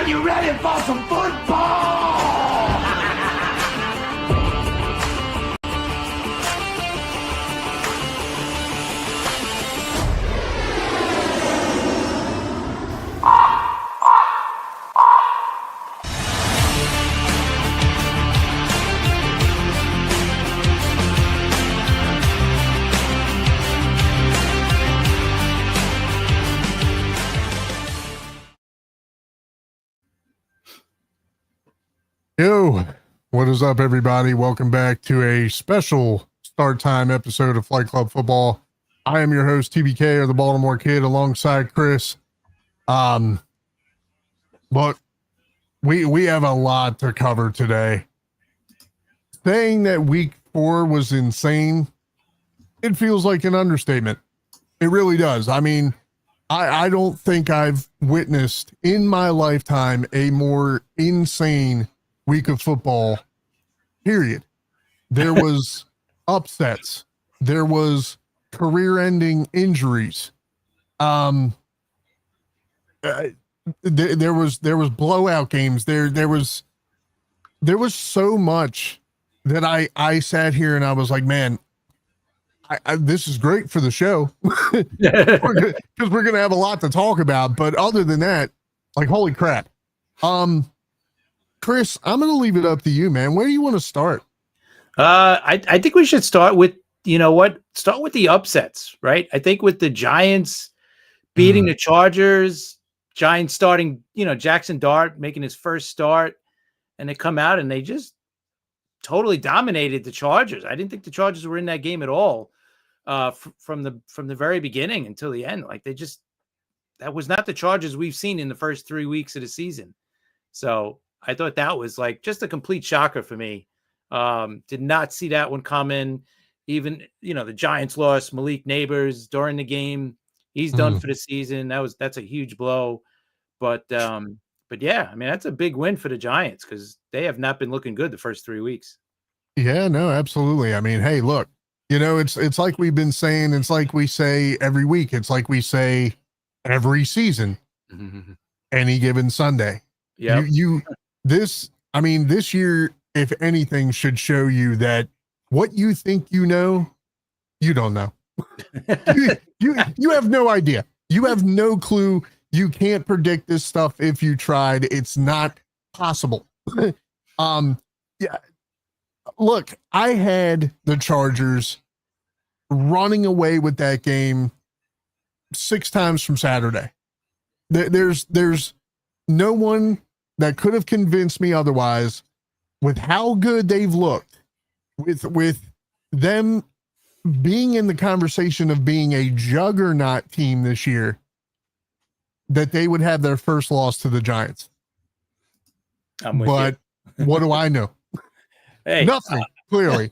Are you ready for some football? Yo, what is up, everybody? Welcome back to a special start time episode of Flight Club Football. I am your host, TBK, or the Baltimore Kid, alongside Chris. But we have a lot to cover today. Saying that week 4 was insane, it feels like an understatement. It really does. I mean, I don't think I've witnessed in my lifetime a more insane week of football, period. There was upsets. There was career-ending injuries. There was blowout games. There was so much that I sat here and I was like, man, this is great for the show because we're gonna have a lot to talk about. But other than that, like, holy crap. Chris, I'm going to leave it up to you, man. Where do you want to start? I think we should start with, start with the upsets, right? I think with the Giants beating the Chargers, Giants starting, Jackson Dart making his first start, and they come out and they just totally dominated the Chargers. I didn't think the Chargers were in that game at all from the very beginning until the end. Like, that was not the Chargers we've seen in the first 3 weeks of the season. So I thought that was like just a complete shocker for me. Did not see that one coming. Even, the Giants lost Malik Neighbors during the game. He's done for the season. That's a huge blow. But yeah, I mean, that's a big win for the Giants because they have not been looking good the first 3 weeks. Yeah, no, absolutely. I mean, hey, look, it's like we've been saying, it's like we say every week. It's like we say every season, any given Sunday. Yeah. This year, if anything, should show you that what you think you know, you don't know. you have no idea. You have no clue. You can't predict this stuff if you tried. It's not possible. Yeah. Look, I had the Chargers running away with that game 6 times from Saturday. There's no one that could have convinced me otherwise with how good they've looked, with them being in the conversation of being a juggernaut team this year, that they would have their first loss to the Giants. But what do I know? Hey, nothing, clearly.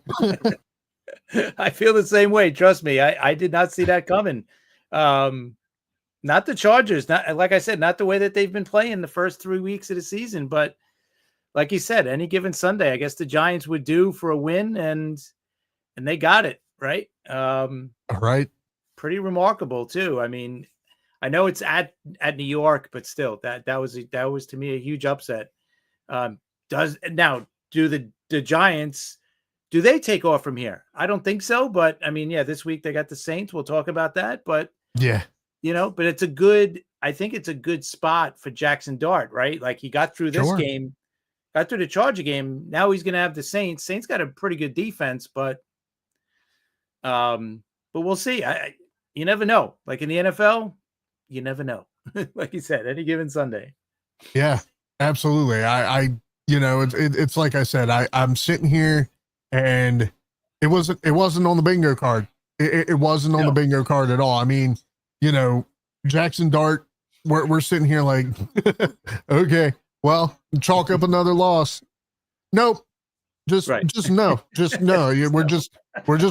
I feel the same way. Trust me. I did not see that coming. Not the Chargers, not like I said, not the way that they've been playing the first 3 weeks of the season. But like you said, any given Sunday, I guess the Giants would do for a win, and they got it, right? Right. Pretty remarkable too. I mean, I know it's at New York, but still, that was to me a huge upset. Do the Giants, do they take off from here? I don't think so, but I mean, yeah, this week they got the Saints. We'll talk about that, but yeah. But I think it's a good spot for Jackson Dart, right? Like, he got through this game, got through the Charger game. Now he's going to have the Saints. Saints got a pretty good defense, but we'll see. You never know. Like in the NFL, you never know. Like you said, any given Sunday. Yeah, absolutely. It's like I said, I'm sitting here and it wasn't on the bingo card. It wasn't on the bingo card at all. I mean, Jackson Dart, we're sitting here like, okay, well, chalk up another loss. Nope. Just no. We're just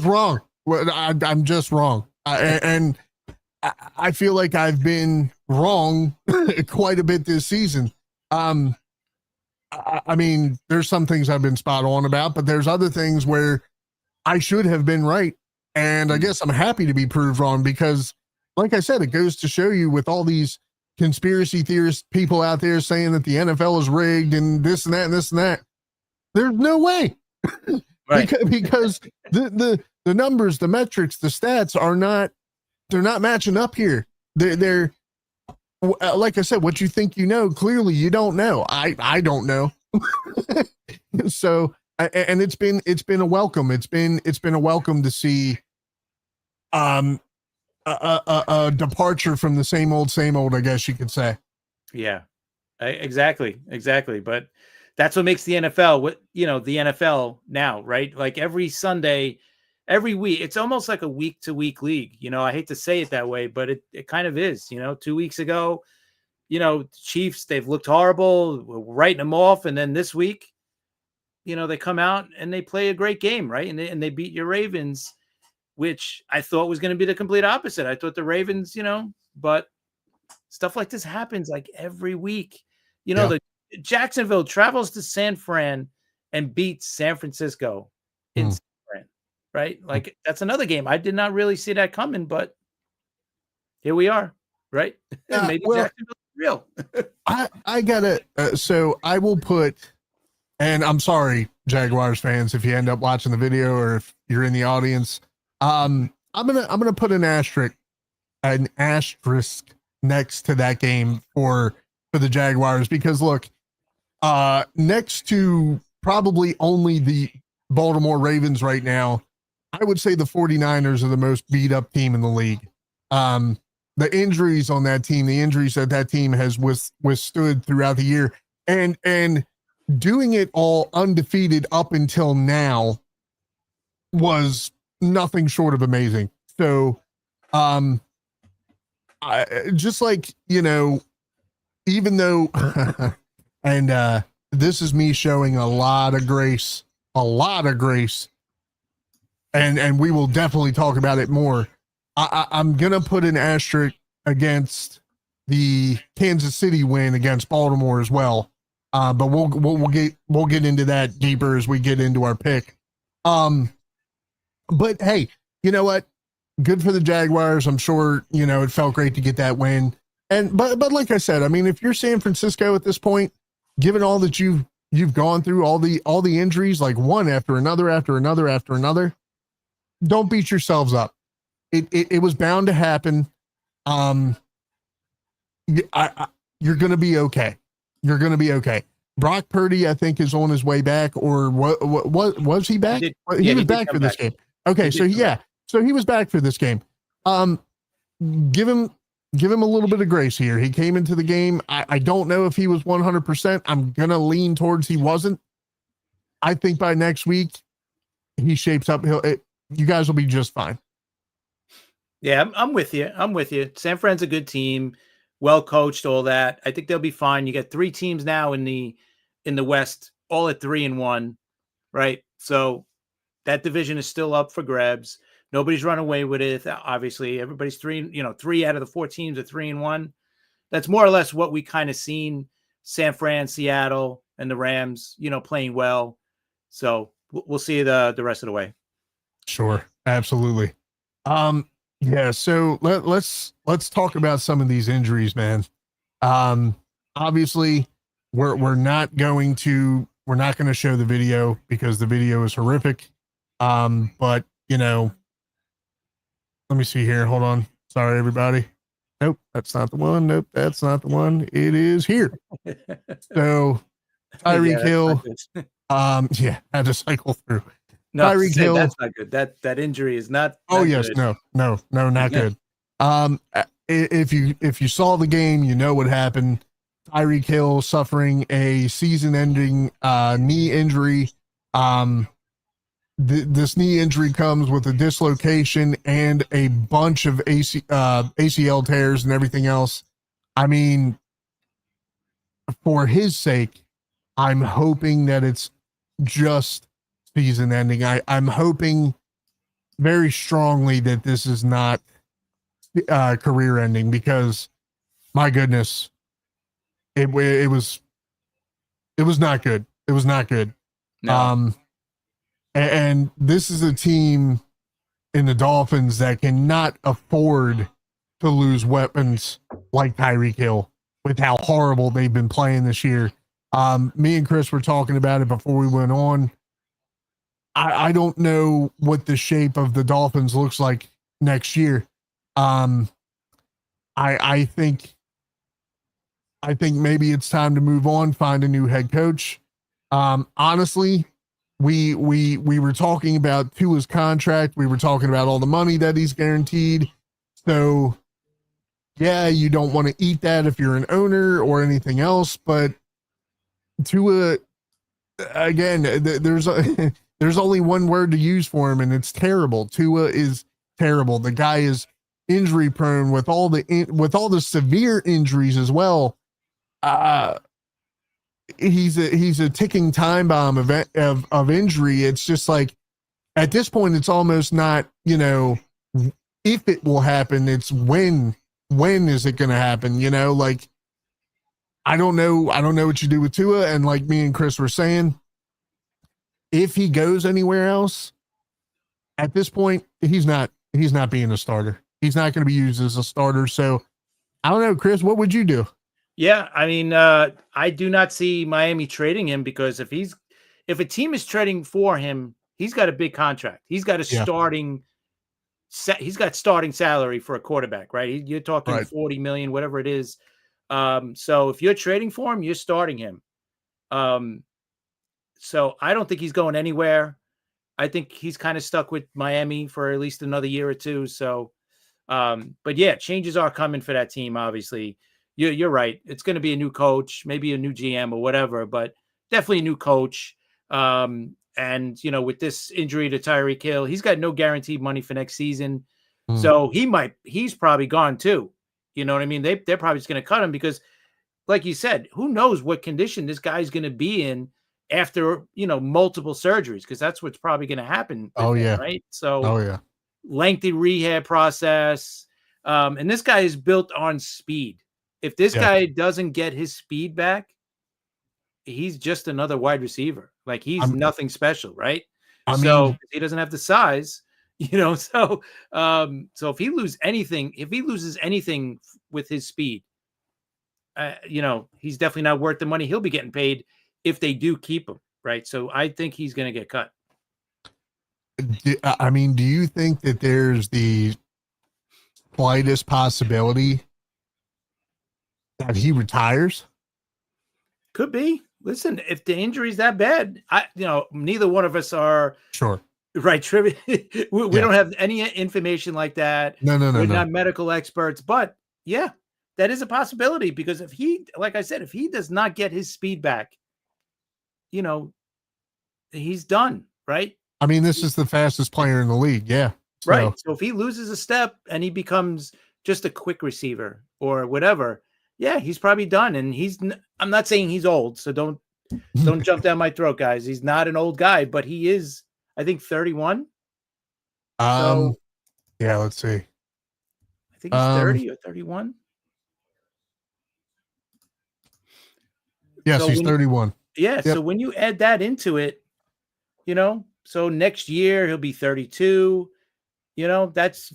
wrong. I'm just wrong. I feel like I've been wrong quite a bit this season. I mean, there's some things I've been spot on about, but there's other things where I should have been right. And I guess I'm happy to be proved wrong because, like I said, it goes to show you with all these conspiracy theorist people out there saying that the NFL is rigged and this and that and this and that. There's no way. Right. because the numbers, the metrics, the stats they're not matching up here. They're like I said, what you think you know, clearly you don't know. I don't know. So, and it's been a welcome. It's been a welcome to see a departure from the same old, I guess you could say. Yeah, exactly. But that's what makes the NFL, the NFL now, right? Like every Sunday, every week, it's almost like a week to week league. I hate to say it that way, but it kind of is. 2 weeks ago, Chiefs, they've looked horrible, we're writing them off. And then this week, they come out and they play a great game, right? And they beat your Ravens, which I thought was going to be the complete opposite. I thought the Ravens, but stuff like this happens like every week. The Jacksonville travels to San Fran and beats San Francisco in San Fran, right? Like that's another game. I did not really see that coming, but here we are, right? Maybe Jacksonville's real. I gotta, so I will put, and I'm sorry, Jaguars fans, if you end up watching the video or if you're in the audience, I'm gonna put an asterisk next to that game for the Jaguars, because look, next to probably only the Baltimore Ravens right now, I would say the 49ers are the most beat up team in the league. The injuries on that team, the injuries that team has withstood throughout the year, and doing it all undefeated up until now was nothing short of amazing. So, I just like, even though, and this is me showing a lot of grace, and we will definitely talk about it more. I'm gonna put an asterisk against the Kansas City win against Baltimore as well, but we'll get into that deeper as we get into our pick. But hey, you know what? Good for the Jaguars. I'm sure it felt great to get that win. And but like I said, I mean, if you're San Francisco at this point, given all that you've gone through, all the injuries, like one after another, don't beat yourselves up. It was bound to happen. You're going to be okay. Brock Purdy, I think, is on his way back, or what was he back? He was back for this game. Okay, so he was back for this game. Give him a little bit of grace here. He came into the game. I don't know if he was 100%. I'm going to lean towards he wasn't. I think by next week he shapes up. You guys will be just fine. Yeah, I'm with you. San Fran's a good team, well coached, all that. I think they'll be fine. You got 3 teams now in the West, all at 3-1, right? So that division is still up for grabs. Nobody's run away with it. Obviously, everybody's 3 out of the 4 teams are 3-1. That's more or less what we kind of seen San Fran, Seattle, and the Rams, playing well. So we'll see the rest of the way. Sure, absolutely. Yeah, so let's talk about some of these injuries, man. Obviously, we're not going to show the video because the video is horrific. But let me see here. Hold on. Sorry, everybody. Nope, that's not the one. Nope, that's not the one. It is here. So Tyreek Hill. Yeah, I had to cycle through. No, Tyreek Hill. That's not good. That injury is not. Oh yes, good. No, not good. If you saw the game, you know what happened. Tyreek Hill suffering a season-ending knee injury. This knee injury comes with a dislocation and a bunch of ACL tears and everything else. I mean, for his sake, I'm hoping that it's just season ending. I'm hoping very strongly that this is not career ending, because my goodness, it was not good. It was not good. No. And this is a team in the Dolphins that cannot afford to lose weapons like Tyreek Hill with how horrible they've been playing this year. Me and Chris were talking about it before we went on. I don't know what the shape of the Dolphins looks like next year. I think maybe it's time to move on, find a new head coach. Honestly, we were talking about Tua's contract. We were talking about all the money that he's guaranteed. So yeah, you don't want to eat that if you're an owner or anything else, but Tua, again, there's only one word to use for him, and it's terrible. Tua is terrible. The guy is injury prone with all the severe injuries as well. He's a ticking time bomb of injury. It's just like at this point, it's almost not, if it will happen, it's when is it going to happen? Like, I don't know what you do with Tua. And like me and Chris were saying, if he goes anywhere else at this point, he's not being a starter. He's not going to be used as a starter. So I don't know, Chris, what would you do? Yeah. I mean, I do not see Miami trading him because if a team is trading for him, he's got a big contract. He's got he's got starting salary for a quarterback, right? You're talking right. 40 million, whatever it is. So if you're trading for him, you're starting him. So I don't think he's going anywhere. I think he's kind of stuck with Miami for at least another year or two. So, but yeah, changes are coming for that team. Obviously, you're right. It's going to be a new coach, maybe a new GM or whatever, but definitely a new coach. And with this injury to Tyreek Hill, he's got no guaranteed money for next season. So he's probably gone too. You know what I mean? They're probably just going to cut him because, like you said, who knows what condition this guy's going to be in after, multiple surgeries, because that's what's probably going to happen. Right. So lengthy rehab process. And this guy is built on speed. If this guy doesn't get his speed back, he's just another wide receiver. Like he's nothing special. Right. So he doesn't have the size, so if he loses anything with his speed, he's definitely not worth the money he'll be getting paid if they do keep him, right? So I think he's going to get cut. I mean, do you think that there's the slightest possibility that he retires? Could be. Listen, if the injury's that bad, neither one of us are sure. Right. Trivia. we don't have any information like that. No. We're not medical experts, but yeah, that is a possibility because if he does not get his speed back, he's done. Right. I mean, this is the fastest player in the league. Yeah. So. Right. So if he loses a step and he becomes just a quick receiver or whatever, yeah, he's probably done. And I'm not saying he's old, so don't jump down my throat, guys. He's not an old guy, but he is, I think 31. Yeah, let's see. I think he's 30 or 31. Yes, he's 31. Yeah. Yep. So when you add that into it, so next year he'll be 32. That's,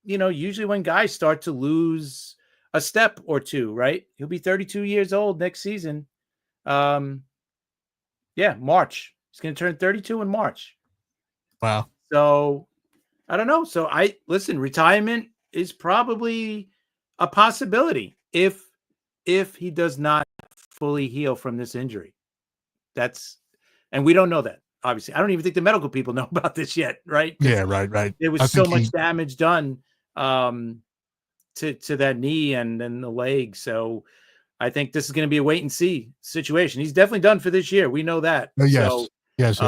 usually when guys start to lose a step or two, right? He'll be 32 years old next season. March. He's going to turn 32 in March. Wow. So I don't know. So retirement is probably a possibility if he does not fully heal from this injury. And we don't know that, obviously. I don't even think the medical people know about this yet, right? Yeah, right. There was so much damage done to that knee and then the leg. So I think this is going to be a wait and see situation. He's definitely done for this year. We know that. Yes. So, yes.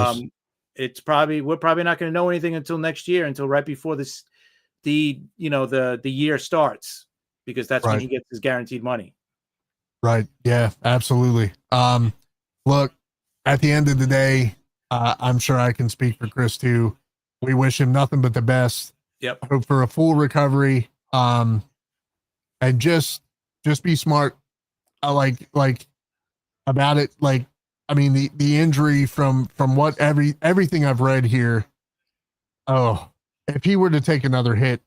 We're probably not going to know anything until next year, until right before the year starts, because that's when he gets his guaranteed money. Right. Yeah, absolutely. Look, at the end of the day, I'm sure I can speak for Chris too. We wish him nothing but the best. Yep. Hope for a full recovery. And just be smart. Like about it. Like, I mean, the injury from what everything I've read here. Oh, if he were to take another hit,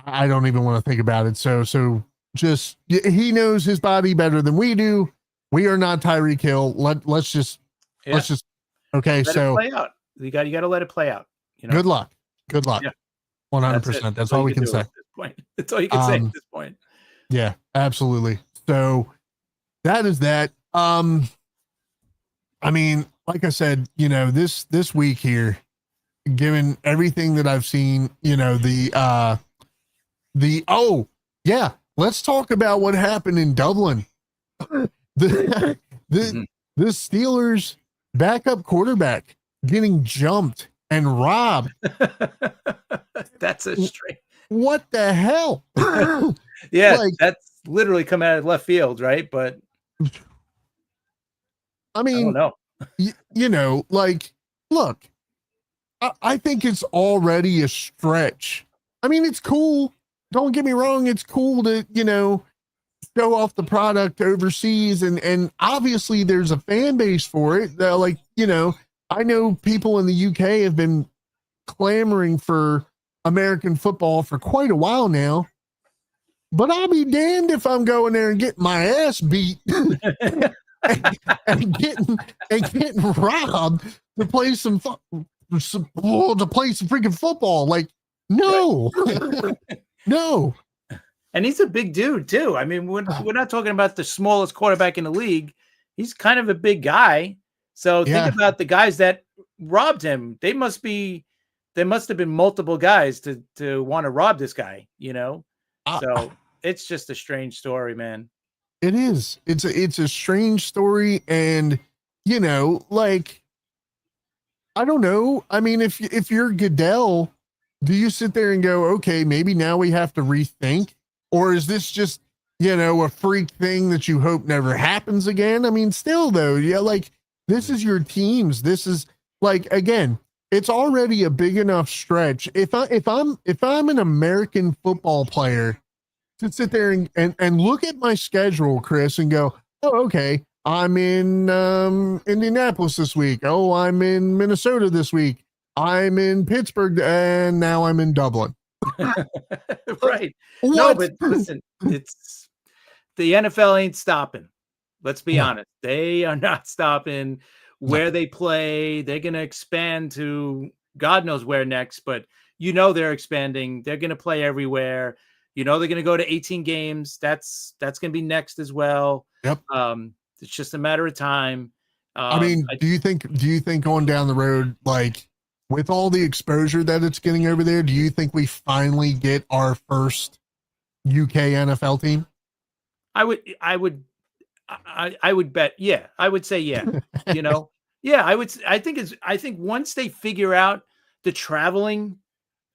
I don't even want to think about it. So just he knows his body better than we do. We are not Tyreek Hill. Let's just okay. Let it play out. You got to let it play out. You know? Good luck. Good luck. Yeah. 100%. That's all we can say at this point. That's all you can say at this point. Yeah, absolutely. So that is that. I mean, like I said, you know, this week here, given everything that I've seen, you know, let's talk about what happened in Dublin. The Steelers backup quarterback getting jumped and robbed. That's a straight. What the hell? Yeah, like, that's literally come out of left field, right? But I mean, I don't know. You know, like, look, I think it's already a stretch. I mean, it's cool. Don't get me wrong. It's cool to, you know, show off the product overseas. And obviously there's a fan base for it. Like, you know, I know people in the UK have been clamoring for American football for quite a while now. But I'll be damned if I'm going there and getting my ass beat and getting robbed to play some freaking football. Like, no, no. And he's a big dude too. I mean, we're not talking about the smallest quarterback in the league. He's kind of a big guy. So think about the guys that robbed him. There must have been multiple guys to want to rob this guy, you know? So it's just a strange story, man. It is. It's a strange story. And, you know, like, I don't know. I mean, if you're Goodell, do you sit there and go, okay, maybe now we have to rethink? Or is this just, you know, a freak thing that you hope never happens again? I mean, still though, yeah, like, this is your teams. This is like, again, it's already a big enough stretch. If I'm an American football player, to sit there and look at my schedule, Chris, and go, oh, okay, I'm in Indianapolis this week. Oh, I'm in Minnesota this week. I'm in Pittsburgh, and now I'm in Dublin. Right. What? No, but listen, it's the NFL ain't stopping. Let's be honest. They are not stopping where they play. They're going to expand to God knows where next, but you know they're expanding. They're going to play everywhere. You know they're going to go to 18 games. That's going to be next as well. Yep. It's just a matter of time. I mean, do you think going down the road, like with all the exposure that it's getting over there, do you think we finally get our first UK NFL team? I would bet. Yeah, I would say, yeah, you know, yeah, I think once they figure out the traveling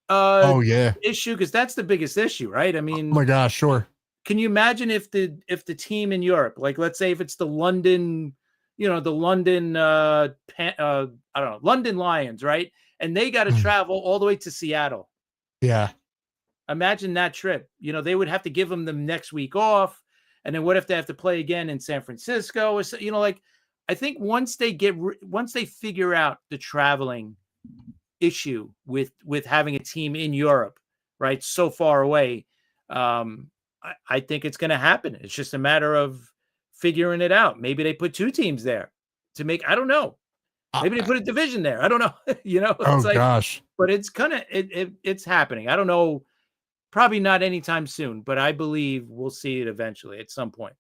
issue, because that's the biggest issue, right? I mean, oh my gosh, sure. Can you imagine if the team in Europe, like let's say if it's the London, you know, the London I don't know, London Lions, right? And they got to travel all the way to Seattle. Yeah. Imagine that trip. You know, they would have to give them the next week off. And then what if they have to play again in San Francisco? Or, you know, like I think once they figure out the traveling issue with having a team in Europe, right, so far away, I think it's going to happen. It's just a matter of figuring it out. Maybe they put two teams there to make, I don't know. Maybe they put a division there. I don't know. You know, it's gosh. But it's kind of, it's happening. I don't know. Probably not anytime soon, but I believe we'll see it eventually at some point.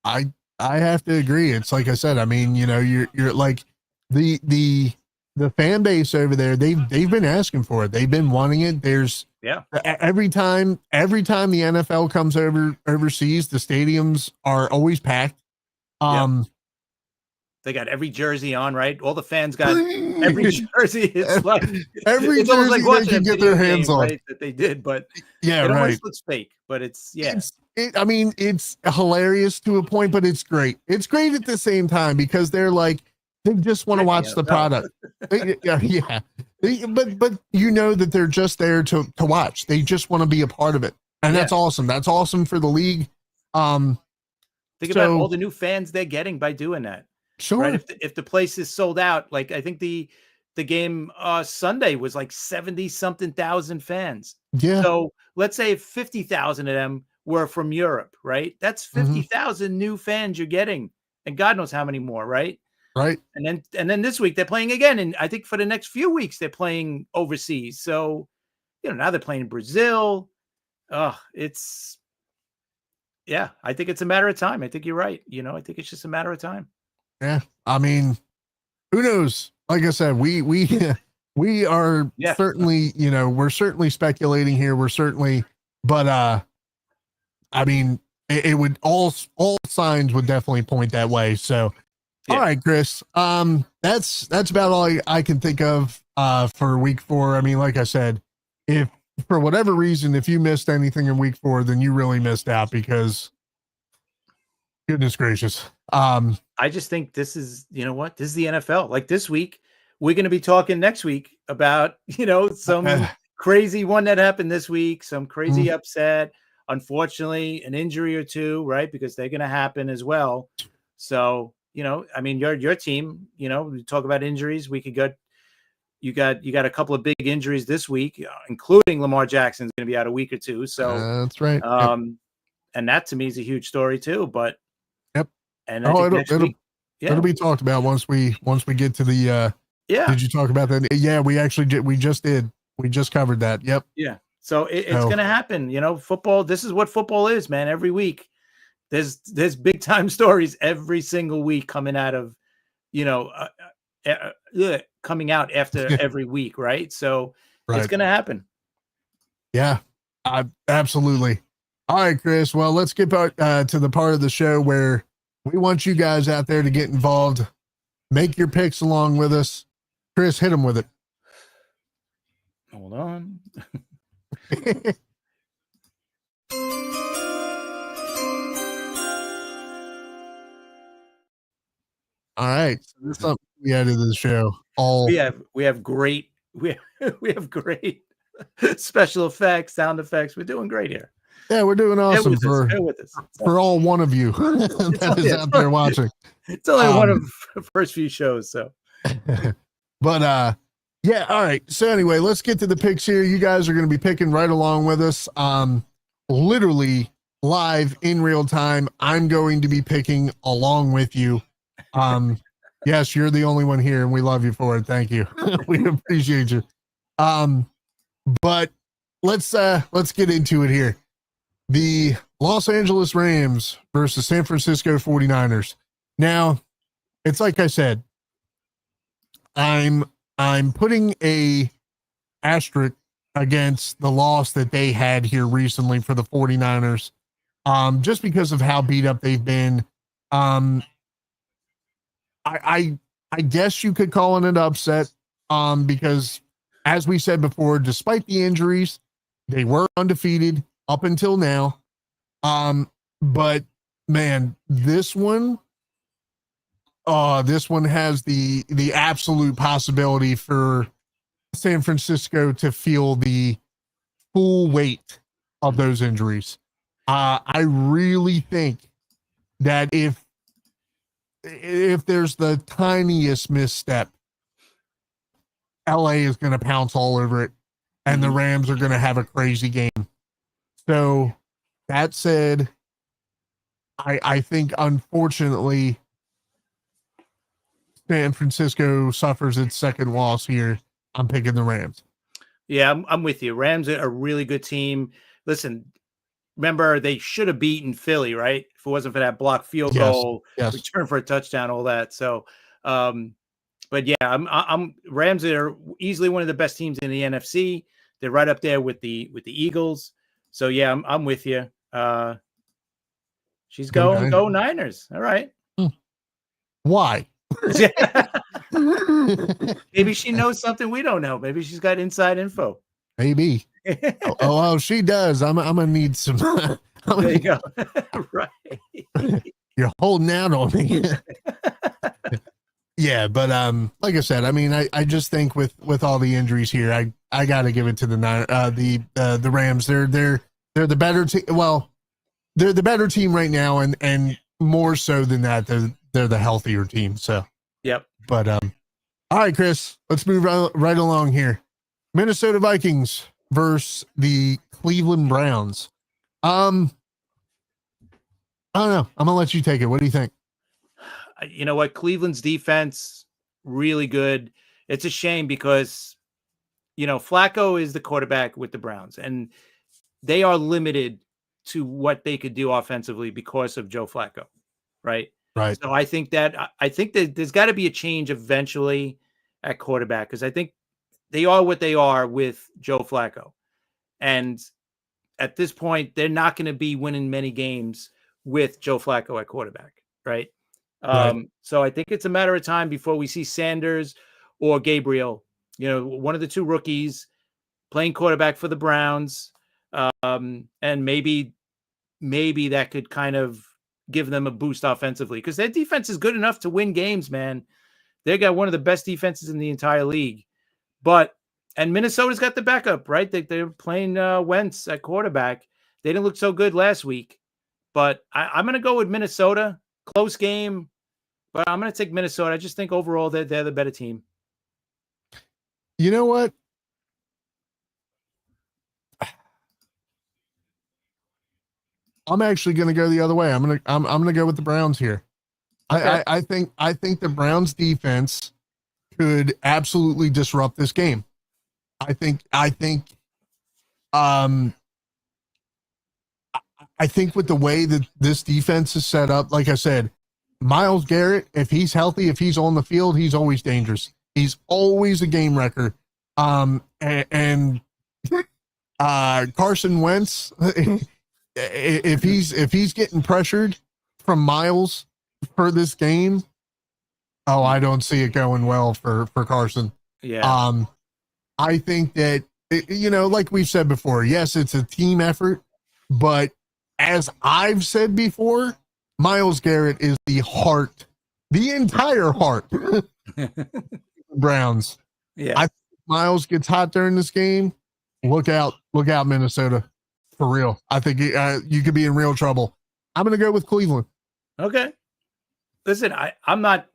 I have to agree. It's like I said, I mean, you know, you're like the fan base over there, they've been asking for it. They've been wanting it. There's every time the NFL comes overseas, the stadiums are always packed. They got every jersey on, right? All the fans got every jersey. It's like every it's jersey like they can get their hands on, right, that they did, but yeah, it right. looks fake, but it's I mean, it's hilarious to a point, but it's great. It's great at the same time because they're like they just want to watch the product. But you know that they're just there to watch. They just want to be a part of it, and that's awesome. That's awesome for the league. Think about all the new fans they're getting by doing that. Sure. Right? If the place is sold out, like I think the the game Sunday was like 70 something thousand fans. Yeah. So let's say 50,000 of them were from Europe, right? That's 50,000 new fans you're getting, and God knows how many more, right? Right. And then this week they're playing again, and I think for the next few weeks they're playing overseas. So now they're playing in Brazil. It's I think it's a matter of time. I think you're right. I think it's just a matter of time. Yeah. I mean, who knows? Like I said, we are certainly, we're certainly speculating here. But I mean, it would all signs would definitely point that way. So, all right, Chris, that's about all I can think of for week 4. I mean, like I said, if for whatever reason, if you missed anything in week 4, then you really missed out, because goodness gracious. I just think this is, this is the NFL. Like this week, we're going to be talking next week about, some crazy one that happened this week, some crazy upset, unfortunately, an injury or two, right? Because they're going to happen as well. So, I mean, your team, we talk about injuries. We could go. You got a couple of big injuries this week, including Lamar Jackson's going to be out a week or two. So that's right. And that to me is a huge story too. But and it'll be talked about once we get to the. Did you talk about that? Yeah, we actually did. We just did. We just covered that. Yep. Yeah. So it's going to happen. Football. This is what football is, man. Every week, there's big time stories every single week coming out of, coming out after every week, right? So it's going to happen. Yeah, absolutely. All right, Chris. Well, let's get to the part of the show where we want you guys out there to get involved. Make your picks along with us. Chris, hit them with it. Hold on. All right. So this is something we added to the show. We have great special effects, sound effects. We're doing great here. Yeah, we're doing awesome for all one of you that is out there watching. It's only one of the first few shows, so. But all right. So anyway, let's get to the picks here. You guys are going to be picking right along with us. Literally live in real time. I'm going to be picking along with you. Yes, you're the only one here, and we love you for it. Thank you. We appreciate you. But let's get into it here. The Los Angeles Rams versus San Francisco 49ers. Now, it's like I said, I'm putting a asterisk against the loss that they had here recently for the 49ers, just because of how beat up they've been. I guess you could call it an upset, because as we said before, despite the injuries, they were undefeated up until now. But man, this one has the absolute possibility for San Francisco to feel the full weight of those injuries. I really think that if there's the tiniest misstep, LA is going to pounce all over it, and the Rams are going to have a crazy game. So that said, I think unfortunately San Francisco suffers its second loss here. I'm picking the Rams. Yeah, I'm with you. Rams are a really good team. Listen, remember they should have beaten Philly, right? If it wasn't for that blocked field goal, return for a touchdown, all that. So, but yeah, I'm Rams are easily one of the best teams in the NFC. They're right up there with the Eagles. So yeah, I'm with you. She's going go Niners. All right. Why? Maybe she knows something we don't know. Maybe she's got inside info. Maybe. oh, she does. I'm gonna need some. There you go. Right. You're holding out on me. Yeah, but like I said, I mean, I just think with all the injuries here, I got to give it to the Rams. They're the better team. Well, they're the better team right now, and more so than that, they're the healthier team. So yep. But All right, Chris, let's move right along here. Minnesota Vikings versus the Cleveland Browns. I don't know. I'm gonna let you take it. What do you think? You know what? Cleveland's defense, really good. It's a shame because, Flacco is the quarterback with the Browns, and they are limited to what they could do offensively because of Joe Flacco, right? Right. So I think that there's got to be a change eventually at quarterback because I think they are what they are with Joe Flacco. And at this point, they're not going to be winning many games with Joe Flacco at quarterback, right? Right. So I think it's a matter of time before we see Sanders or Gabriel, one of the two rookies playing quarterback for the Browns. And maybe that could kind of give them a boost offensively because their defense is good enough to win games, man. They got one of the best defenses in the entire league. And Minnesota's got the backup, right? They're playing Wentz at quarterback. They didn't look so good last week, but I'm going to go with Minnesota. Close game, but I'm going to take Minnesota. I just think overall they're the better team. You know what? I'm actually going to go the other way. I'm going to go with the Browns here. Okay. I think the Browns defense could absolutely disrupt this game. I think with the way that this defense is set up, like I said, Myles Garrett, if he's healthy, if he's on the field, he's always dangerous. He's always a game wrecker. And Carson Wentz, if he's getting pressured from Myles for this game, I don't see it going well for Carson. Yeah. I think that, like we've said before, yes, it's a team effort, but as I've said before, Myles Garrett is the entire heart Browns. Yeah. I think Myles gets hot during this game. Look out, Minnesota, for real. I think you could be in real trouble. I'm going to go with Cleveland. Okay. Listen, I'm not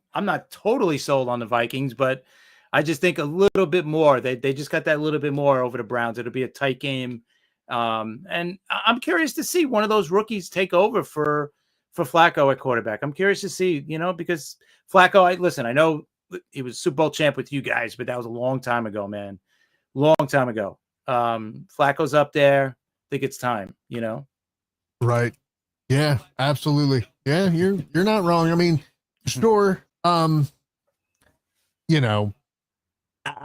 totally sold on the Vikings, but I just think a little bit more. They just got that little bit more over the Browns. It'll be a tight game. And I'm curious to see one of those rookies take over for Flacco at quarterback. I'm curious to see, because Flacco, I know he was Super Bowl champ with you guys, but that was a long time ago, man. Long time ago. Flacco's up there. I think it's time, Right. Yeah, absolutely. Yeah, you're not wrong. I mean, sure. I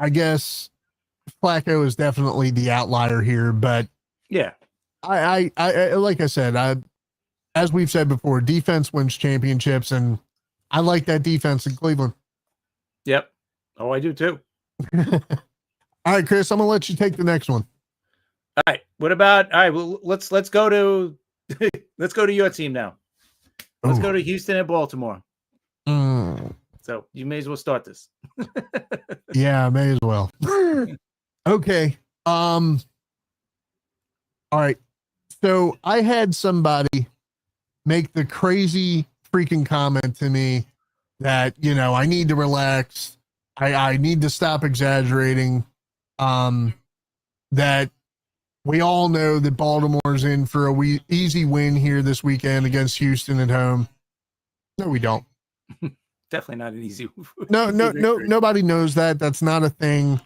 guess Flacco is definitely the outlier here, but yeah, I like I said, as we've said before, defense wins championships, and I like that defense in Cleveland. Yep. Oh, I do too. All right, Chris, I'm gonna let you take the next one. All right. All right. Well, let's go to let's go to your team now. Let's go to Houston and Baltimore. So you may as well start this. Yeah, may as well. Okay. All right. So I had somebody make the crazy freaking comment to me that, I need to relax. I need to stop exaggerating. That we all know that Baltimore's in for a easy win here this weekend against Houston at home. No, we don't. Definitely not an easy. No, nobody knows that. That's not a thing.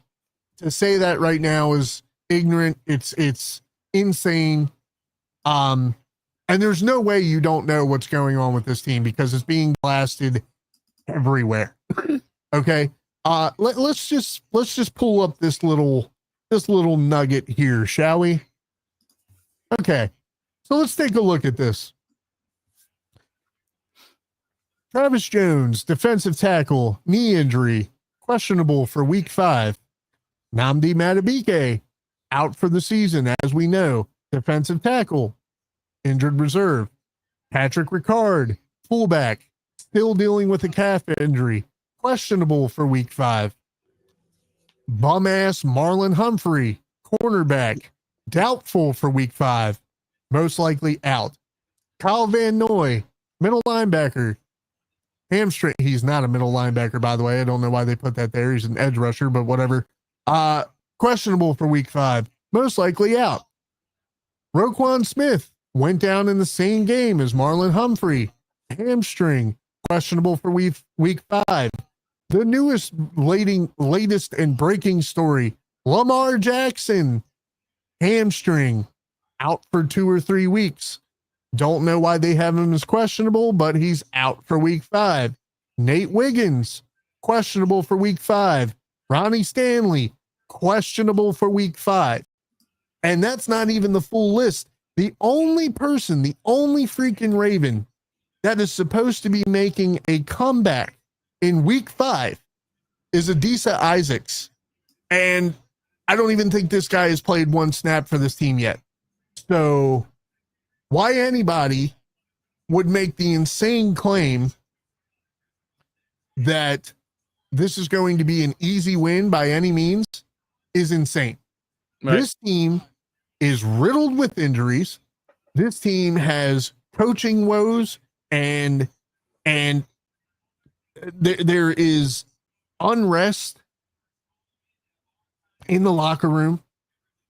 To say that right now is ignorant. It's insane. And there's no way you don't know what's going on with this team because it's being blasted everywhere. Okay. Let's just pull up this little nugget here, shall we? Okay. So let's take a look at this. Travis Jones, defensive tackle, knee injury, questionable for week 5. Nnamdi Madubuike, out for the season, as we know. Defensive tackle, injured reserve. Patrick Ricard, fullback, still dealing with a calf injury, questionable for week 5. Bum-ass Marlon Humphrey, cornerback, doubtful for week 5, most likely out. Kyle Van Noy, middle linebacker, hamstring. He's not a middle linebacker, by the way. I don't know why they put that there. He's an edge rusher, but whatever. Questionable for week 5. Most likely out. Roquan Smith went down in the same game as Marlon Humphrey. Hamstring. Questionable for week 5. The newest latest and breaking story. Lamar Jackson. Hamstring. Out for 2 or 3 weeks. Don't know why they have him as questionable, but he's out for week 5. Nate Wiggins, questionable for week 5. Ronnie Stanley, questionable for week 5. And that's not even the full list. The only freaking Raven that is supposed to be making a comeback in week 5 is Adisa Isaacs. And I don't even think this guy has played 1 snap for this team yet. So why anybody would make the insane claim that this is going to be an easy win by any means is insane. Right. This team is riddled with injuries. This team has coaching woes and there is unrest in the locker room.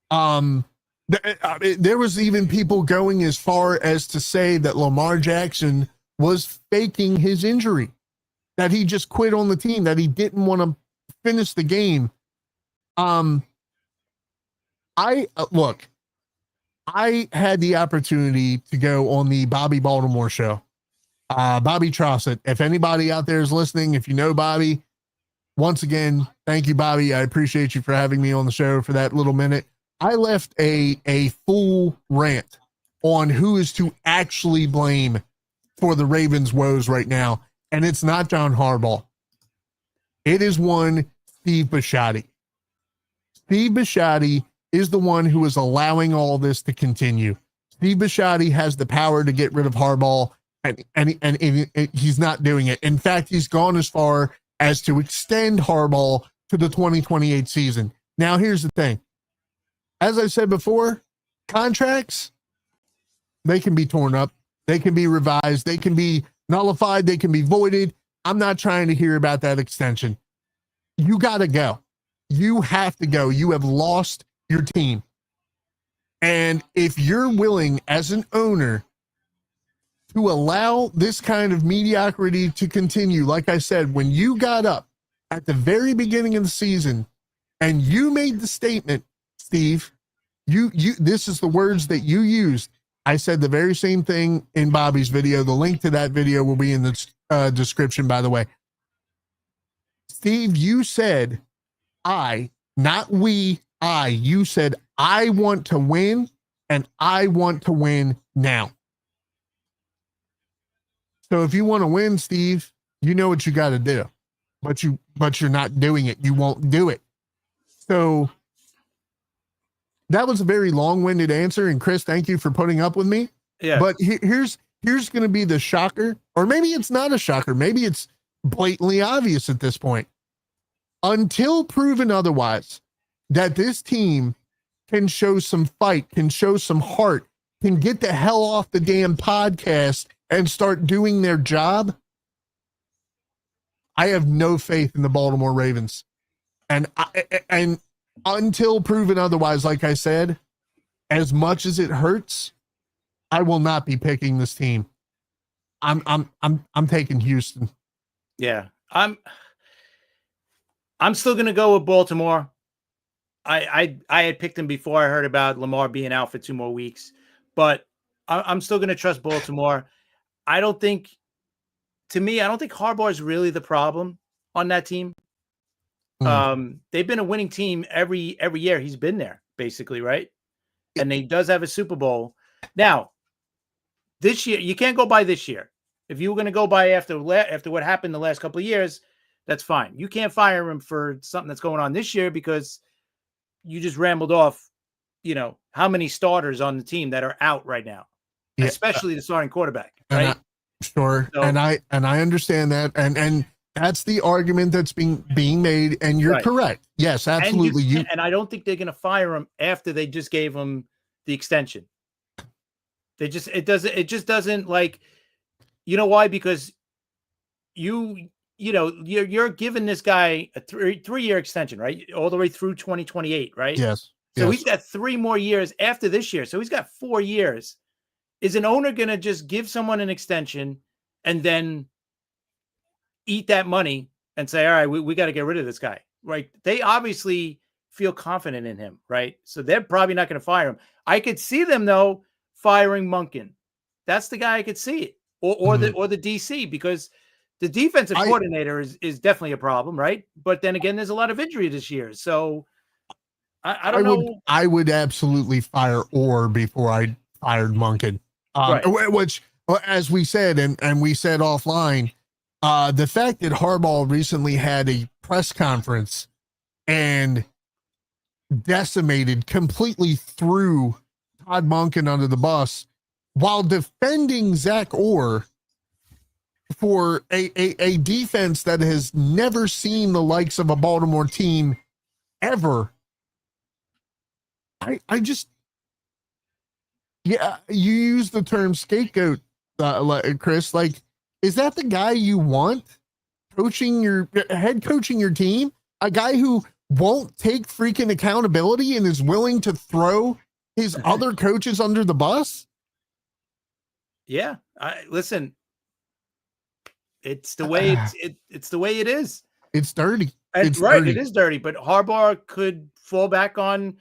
There was even people going as far as to say that Lamar Jackson was faking his injury, that he just quit on the team, that he didn't want to finish the game. I had the opportunity to go on the Bobby Baltimore show. Bobby Trossett. If anybody out there is listening, if you know Bobby, once again, thank you, Bobby. I appreciate you for having me on the show for that little minute. I left a full rant on who is to actually blame for the Ravens' woes right now. And it's not John Harbaugh. It is one Steve Bisciotti. Steve Bisciotti is the one who is allowing all this to continue. Steve Bisciotti has the power to get rid of Harbaugh, and he's not doing it. In fact, he's gone as far as to extend Harbaugh to the 2028 season. Now, here's the thing. As I said before, contracts, they can be torn up. They can be revised. They can be nullified. They can be voided. I'm not trying to hear about that extension. You got to go. You have to go. You have lost your team. And if you're willing as an owner to allow this kind of mediocrity to continue, like I said, when you got up at the very beginning of the season and you made the statement, Steve, this is the words that you used. I said the very same thing in Bobby's video. The link to that video will be in the description, by the way. Steve, you said, you said, I want to win, and I want to win now. So if you want to win, Steve, you know what you got to do, but you're not doing it. You won't do it. So that was a very long-winded answer. And Chris, thank you for putting up with me. Yeah. But here's going to be the shocker, or maybe it's not a shocker. Maybe it's blatantly obvious at this point. Until proven otherwise, that this team can show some fight, can show some heart, can get the hell off the damn podcast and start doing their job, I have no faith in the Baltimore Ravens. And until proven otherwise, like I said, as much as it hurts, I will not be picking this team. I'm taking Houston. Yeah. I'm still going to go with Baltimore. I had picked them before I heard about Lamar being out for 2 more weeks, but I'm still going to trust Baltimore. I don't think Harbaugh is really the problem on that team. They've been a winning team every year he's been there, basically, right? And he does have a Super Bowl. Now, this year, you can't go by this year. If you were going to go by after what happened the last couple of years, that's fine. You can't fire him for something that's going on this year because you just rambled off, how many starters on the team that are out right now, especially the starting quarterback, right? Sure. So, and I understand that. And that's the argument that's being made. And you're correct. Yes, absolutely. And I don't think they're going to fire him after they just gave him the extension. It just doesn't like, you know why? Because you're giving this guy a 3-year extension, right? All the way through 2028, right? Yes. So yes. he's got 3 more years after this year. So he's got 4 years. Is an owner going to just give someone an extension and then eat that money and say, all right, we got to get rid of this guy, right? They obviously feel confident in him, right? So they're probably not going to fire him. I could see them, though, firing Monken. That's the guy I could see it. Or the DC, because the defensive coordinator is definitely a problem, right? But then again, there's a lot of injury this year. So I don't know. I would absolutely fire Orr before I fired Monken. Right. Which, as we said, and we said offline, the fact that Harbaugh recently had a press conference and completely threw Todd Monken under the bus while defending Zach Orr for a defense that has never seen the likes of a Baltimore team ever. I just, yeah, you use the term scapegoat, Chris. Like, is that the guy you want head coaching your team? A guy who won't take freaking accountability and is willing to throw his other coaches under the bus? Yeah. Listen, it's the way it's the way it is. It's dirty. It's right. Dirty. It is dirty, but Harbaugh could fall back on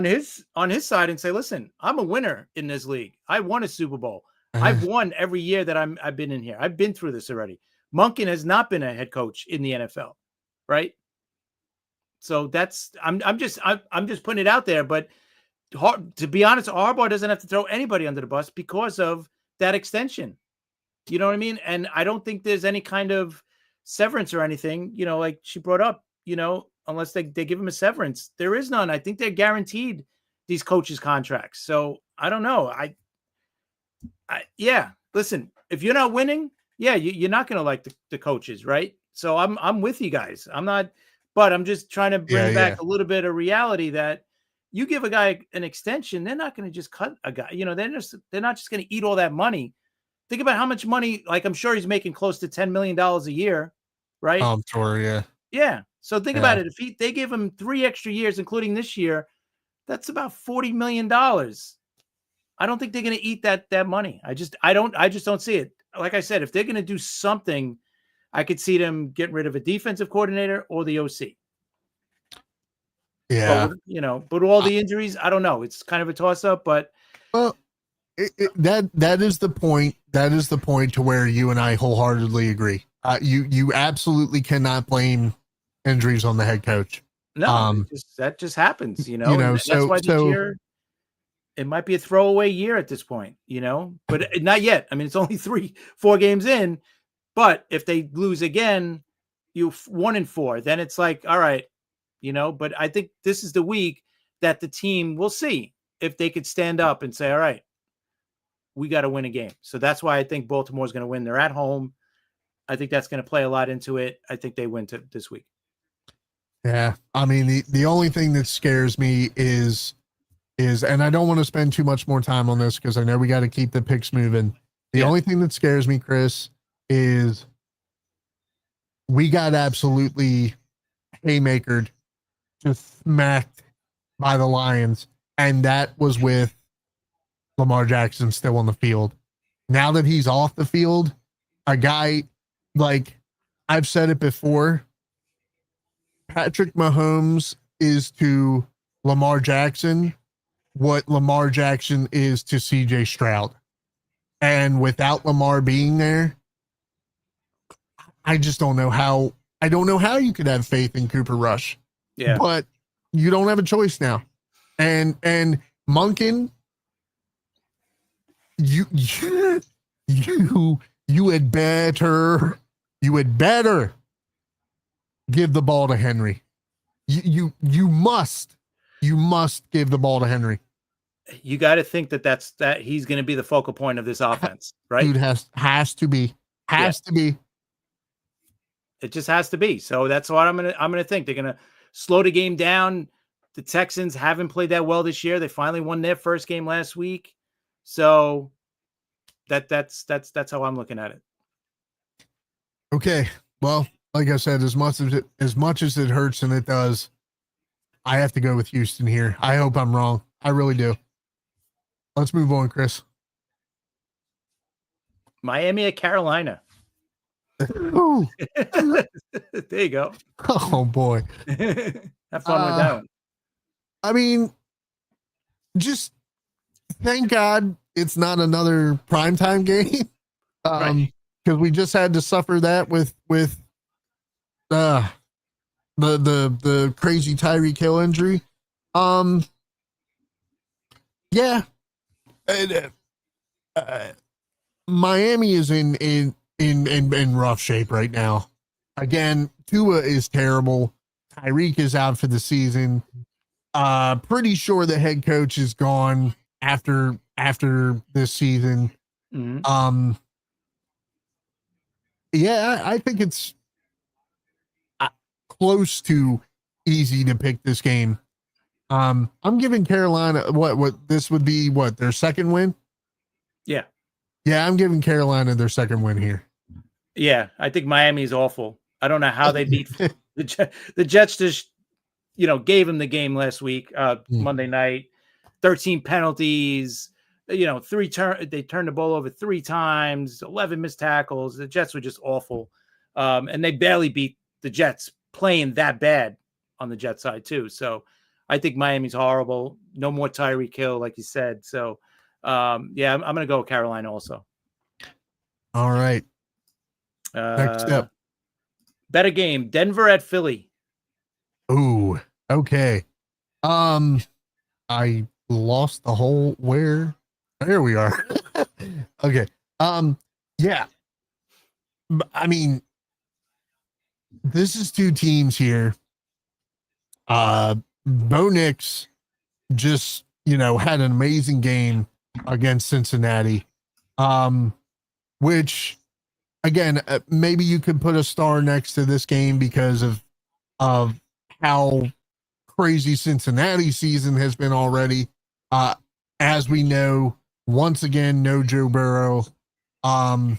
his side and say, listen, I'm a winner in this league. I won a Super Bowl. I've won every year that I've been in here. I've been through this already. Monken has not been a head coach in the NFL, right? So I'm just putting it out there. But to be honest, Harbaugh doesn't have to throw anybody under the bus because of that extension. You know what I mean? And I don't think there's any kind of severance or anything, like she brought up, unless they give him a severance. There is none. I think they're guaranteed these coaches' contracts. So I don't know. Yeah, listen, if you're not winning, yeah, you're not going to like the coaches, right? So I'm with you guys. But I'm just trying to bring back a little bit of reality that you give a guy an extension, they're not going to just cut a guy. They're not just going to eat all that money. Think about how much money, like I'm sure he's making close to $10 million a year, right? I'm sure, yeah. Yeah. So think about it. If they give him 3 extra years, including this year, that's about $40 million. I don't think they're going to eat that money. I just don't see it. Like I said, if they're going to do something, I could see them getting rid of a defensive coordinator or the OC. Yeah. But all the injuries, I don't know. It's kind of a toss up, but well, that is the point. That is the point to where you and I wholeheartedly agree. You absolutely cannot blame injuries on the head coach. No, that just happens, that's why this year it might be a throwaway year at this point, but not yet. I mean, it's only 3-4 games in, but if they lose again, you 1-4, then it's like, all right, but I think this is the week that the team will see if they could stand up and say, all right, we got to win a game. So that's why I think Baltimore is going to win. They're at home. I think that's going to play a lot into it. I think they win this week. Yeah. I mean, the only thing that scares me is, and I don't want to spend too much more time on this because I know we got to keep the picks moving. The only thing that scares me, Chris, is we got absolutely haymakered, just smacked by the Lions. And that was with Lamar Jackson still on the field. Now that he's off the field, a guy, like I've said it before, Patrick Mahomes is to Lamar Jackson what Lamar Jackson is to CJ Stroud. And without Lamar being there, I just don't know how you could have faith in Cooper Rush. Yeah. But you don't have a choice now. And Monken, you had better give the ball to Henry. You must give the ball to Henry. You got to think that he's going to be the focal point of this offense, right? Dude has to be. It just has to be. So that's what I'm gonna think. They're gonna slow the game down. The Texans haven't played that well this year. They finally won their first game last week. So that's how I'm looking at it. Okay. Well, like I said, as much as it hurts and it does, I have to go with Houston here. I hope I'm wrong. I really do. Let's move on, Chris. Miami at Carolina. Ooh. There you go. Oh boy. Have fun with that one. I mean, just thank God it's not another primetime game. Right. Because we just had to suffer that with the crazy Tyreek Hill injury. Yeah. Miami is in rough shape right now. Again, Tua is terrible. Tyreek is out for the season. Pretty sure the head coach is gone after this season. Mm-hmm. Yeah, I think it's close to easy to pick this game. I'm giving Carolina what this would be their second win. Yeah. Yeah, I'm giving Carolina their second win here. Yeah, I think Miami's awful. I don't know how they beat the Jets. Just gave him the game last week, Monday night. 13 penalties. They turned the ball over 3 times. 11 missed tackles. The Jets were just awful, and they barely beat the Jets playing that bad on the Jet side too. So I think Miami's horrible. No more Tyreek Hill, like you said. So yeah, I'm going to go with Carolina also. All right. Next up. Better game. Denver at Philly. Ooh, okay. I lost the whole where. There we are. Okay. Yeah. I mean, this is 2 teams here. Bo Nix just, had an amazing game against Cincinnati. Which again, maybe you could put a star next to this game because of how crazy Cincinnati season has been already. As we know, once again, no Joe Burrow. I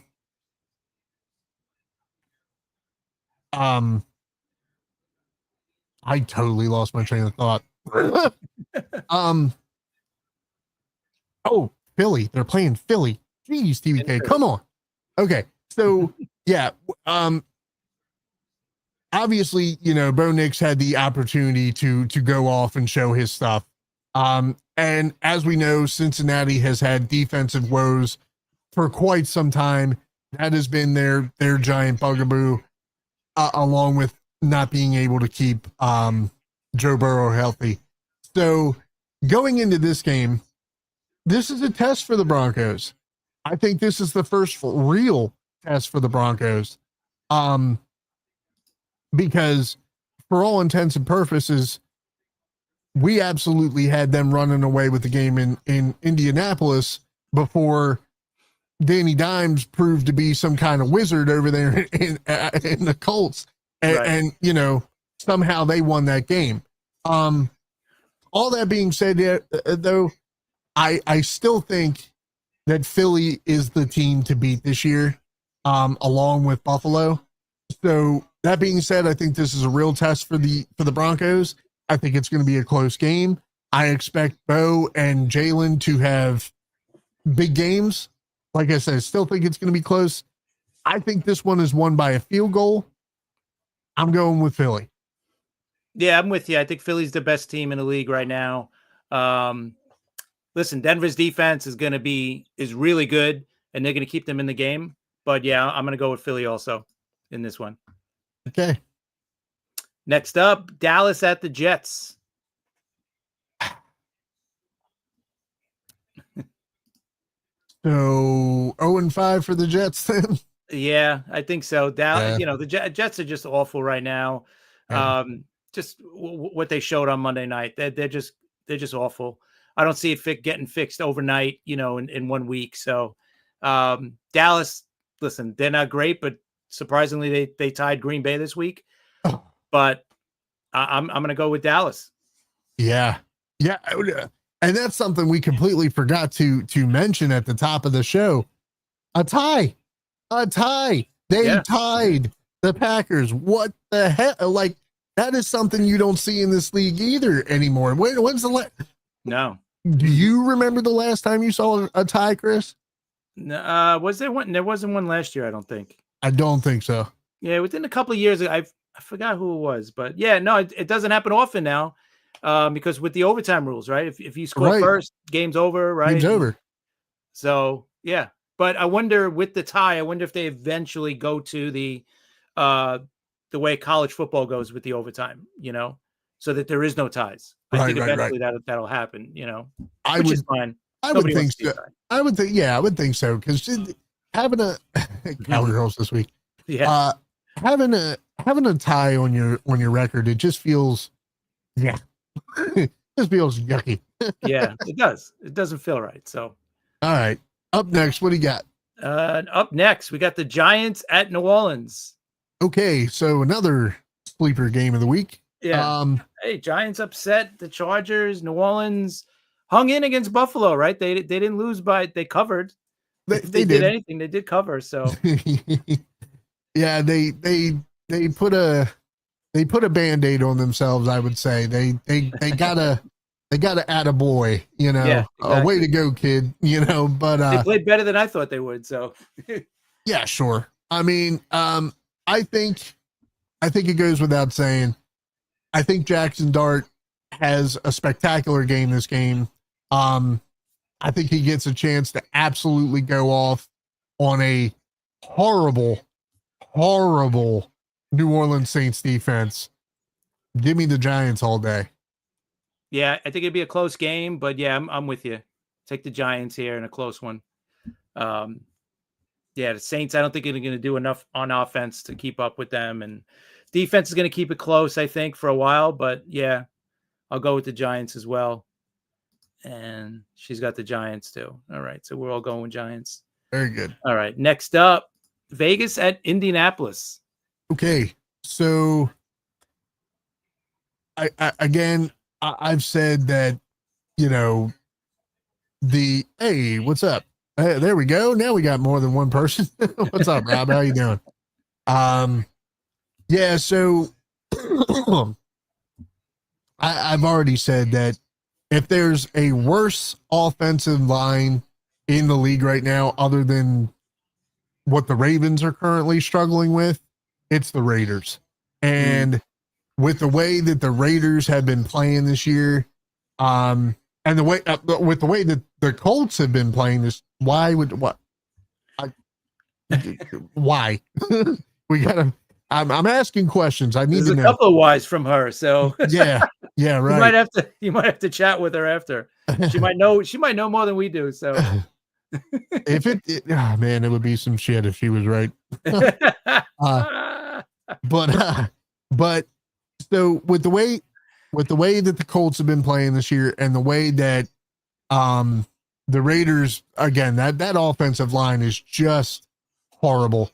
totally lost my train of thought. Oh, Philly. They're playing Philly. Jeez, TVK, come on. Okay. So yeah. Obviously, Bo Nix had the opportunity to go off and show his stuff. And as we know, Cincinnati has had defensive woes for quite some time. That has been their giant bugaboo, along with not being able to keep Joe Burrow healthy. So going into this game, this is a test for the Broncos. I think this is the first real test for the Broncos. Because for all intents and purposes, we absolutely had them running away with the game in Indianapolis before Danny Dimes proved to be some kind of wizard over there in the Colts. And somehow they won that game. All that being said, though, I still think that Philly is the team to beat this year, along with Buffalo. So that being said, I think this is a real test for the Broncos. I think it's going to be a close game. I expect Bo and Jalen to have big games. Like I said, I still think it's going to be close. I think this one is won by a field goal. I'm going with Philly. Yeah, I'm with you. I think Philly's the best team in the league right now. Listen, Denver's defense is really good, and they're going to keep them in the game. But yeah, I'm going to go with Philly also in this one. Okay. Next up, Dallas at the Jets. So 0-5 for the Jets then? Yeah, I think so. Dallas, the Jets are just awful right now. Just what they showed on Monday night. They're just awful. I don't see it getting fixed overnight, in 1 week. So Dallas, listen, they're not great, but surprisingly they tied Green Bay this week. Oh. But I'm going to go with Dallas. Yeah. Yeah. And that's something we completely forgot to mention at the top of the show. A tie. They Yeah. tied the Packers. What the hell? Like, that is something you don't see in this league either anymore. When's the No. Do you remember the last time you saw a tie, Chris? No, was there one? There wasn't one last year, I don't think. I don't think so. Yeah, within a couple of years, I forgot who it was, but yeah, no, it doesn't happen often now, because with the overtime rules, right? If you score Right. first, game's over, right? Game's over. So yeah, but I wonder with the tie, I wonder if they eventually go to the way college football goes with the overtime, so that there is no ties. I think eventually that'll happen, which is fine. I would Nobody think wants to see so. a tie. I would think, yeah, I would think so. Because having a Cowgirls this week, Yeah. having a tie on your record, it just feels, yeah, it just feels yucky. Yeah, it does. It doesn't feel right. So, All right, up next, what do you got? up next, we got the Giants at New Orleans. Okay, so another sleeper game of the week. Yeah. Hey, Giants upset the Chargers. New Orleans hung in against Buffalo, right? They didn't lose they covered. They If they did anything, they did cover. So yeah, they put a Band-Aid on themselves, I would say. They gotta add a boy, Yeah, exactly. Way to go, kid, but they played better than I thought they would. So yeah, sure. I mean, I think it goes without saying. I think Jackson Dart has a spectacular game this game. I think he gets a chance to absolutely go off on a horrible New Orleans Saints defense. Give me the Giants all day. yeah, I think it'd be a close game, but yeah, I'm with you. Take the Giants here in a close one. Yeah, the Saints, I don't think they're going to do enough on offense to keep up with them, and defense is going to keep it close, I think, for a while. But yeah, I'll go with the Giants as well. And she's got the Giants too. All right, so we're all going with Giants. Very good. All right, next up, Vegas at Indianapolis. Okay, so I've said that, hey, what's up? Hey, there we go. Now we got more than one person. What's up, Rob? How you doing? Yeah, so I've already said that if there's a worse offensive line in the league right now, other than what the Ravens are currently struggling with, it's the Raiders. And with the way that the Raiders have been playing this year, and the way with the way that the Colts have been playing this, why? We gotta. I'm asking questions. I need There's to a know. couple of whys from her, so Yeah, right. You might have to chat with her after. She might know more than we do. So if oh man, it would be some shit if she was right. But so with the way that the Colts have been playing this year, and the way that the Raiders, again, that offensive line is just horrible.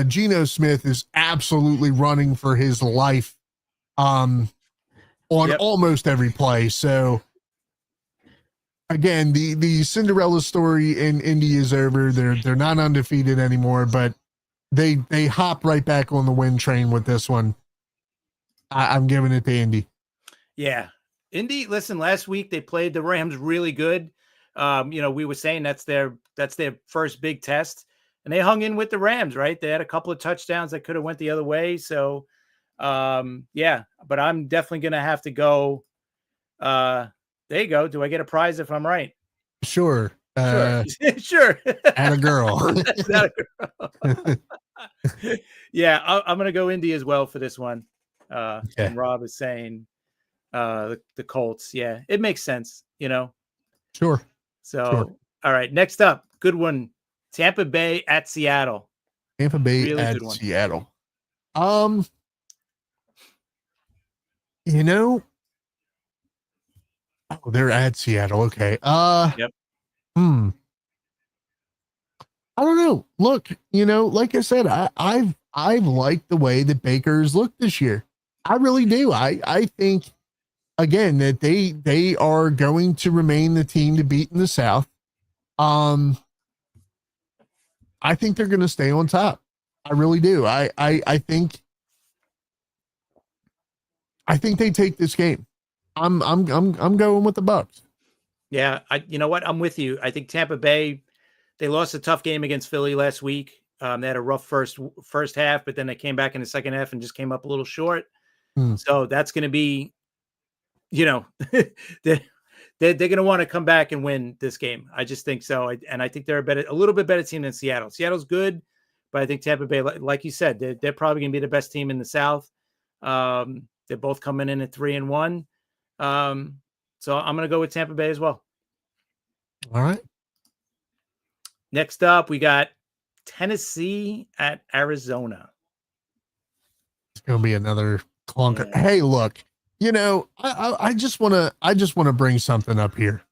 Geno Smith is absolutely running for his life on almost every play. So again, the Cinderella story in Indy is over. They're not undefeated anymore, but they hop right back on the win train with this one. I'm giving it to Indy. Yeah. Indy, listen, last week they played the Rams really good. We were saying that's their first big test, and they hung in with the Rams, right? They had a couple of touchdowns that could have went the other way. So, yeah, but I'm definitely going to have to go. There you go. Do I get a prize if I'm right? Sure. Sure. And a girl. Yeah, I'm going to go Indy as well for this one. Okay. And Rob is saying the Colts. Yeah, it makes sense, Sure. So, Sure. All right, next up, good one. Tampa Bay at Seattle. Tampa Bay Really at good one. Seattle. They're at Seattle. Okay. Yep. I don't know. Look, like I said, I've liked the way that Baker's looked this year. I really do. I think, again, that they are going to remain the team to beat in the South. I think they're going to stay on top. I really do. I think they take this game. I'm going with the Bucks. Yeah, you know what? I'm with you. I think Tampa Bay, they lost a tough game against Philly last week. They had a rough first half, but then they came back in the second half and just came up a little short. So that's going to be, they're going to want to come back and win this game. I just think so. And I think they're a little bit better team than Seattle. Seattle's good, but I think Tampa Bay, like you said, they're probably going to be the best team in the South. They're both coming in at 3-1. So I'm going to go with Tampa Bay as well. All right. Next up, we got Tennessee at Arizona. It's going to be another clunker. Yeah. Hey, look, I just want to bring something up here.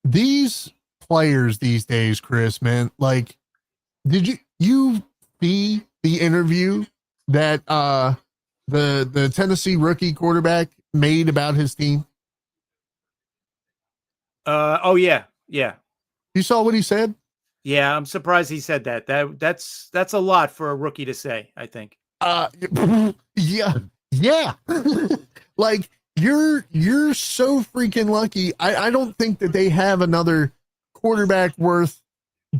These players these days, Chris, man, like, did you see the interview that the Tennessee rookie quarterback made about his team? Oh yeah. You saw what he said? Yeah, I'm surprised he said that. That's a lot for a rookie to say, I think. Yeah. Like, you're so freaking lucky. I don't think that they have another quarterback worth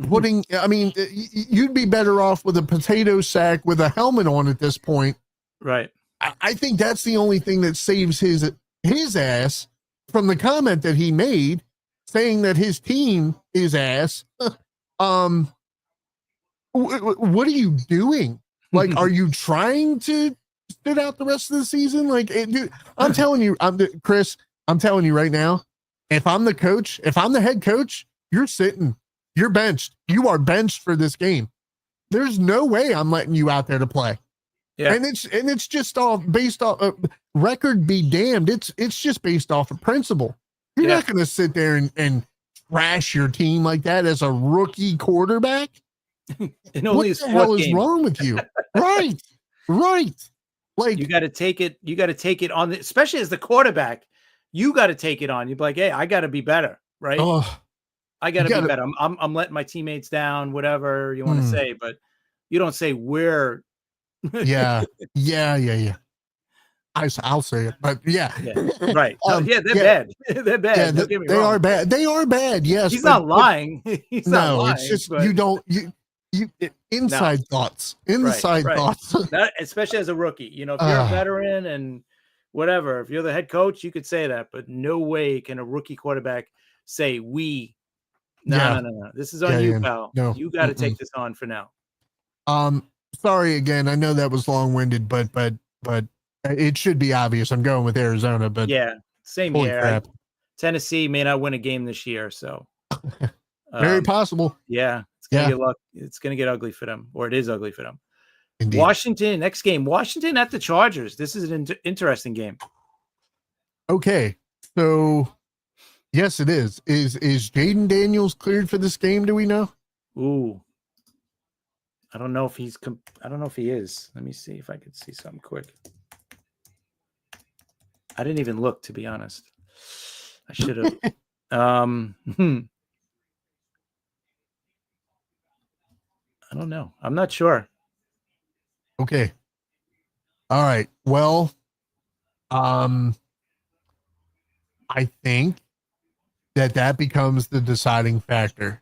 putting. I mean, you'd be better off with a potato sack with a helmet on at this point. Right. I think that's the only thing that saves his ass from the comment that he made saying that his team is ass. What are you doing? Like, are you trying to sit out the rest of the season? Like, dude, I'm telling you, Chris, I'm telling you right now, if I'm the coach, if I'm the head coach, you're sitting, you're benched. You are benched for this game. There's no way I'm letting you out there to play. Yeah. And it's just all based off record be damned. It's just based off of principle. You're not going to sit there and trash your team like that as a rookie quarterback. What the hell is wrong with you? Right. Like, you got to take it. You got to take it on, especially as the quarterback. You got to take it on. You'd be like, hey, I got to be better, right? I got to be better. I'm letting my teammates down, whatever you want to say, but you don't say we're. Yeah. I'll say it, but yeah. Right. They're bad. They're bad. Yeah, they are bad. They are bad. Yes. He's not lying. He's not lying. It's just inside thoughts. Thoughts. Especially as a rookie. If you're a veteran and whatever, if you're the head coach, you could say that, but no way can a rookie quarterback say we. No. This is on you, pal. No. You got to take this on for now. Sorry again. I know that was long-winded, but it should be obvious. I'm going with Arizona, but yeah, same here. Tennessee may not win a game this year, so very possible. Yeah, it's gonna get ugly for them, or it is ugly for them. Indeed. Washington, next game. Washington at the Chargers. This is an interesting game. Okay, so yes, it is. Is Jaden Daniels cleared for this game? Do we know? Ooh. I don't know if he is. Let me see if I could see something quick. I didn't even look, to be honest. I should have. I don't know. I'm not sure. Okay. All right. Well, I think that becomes the deciding factor.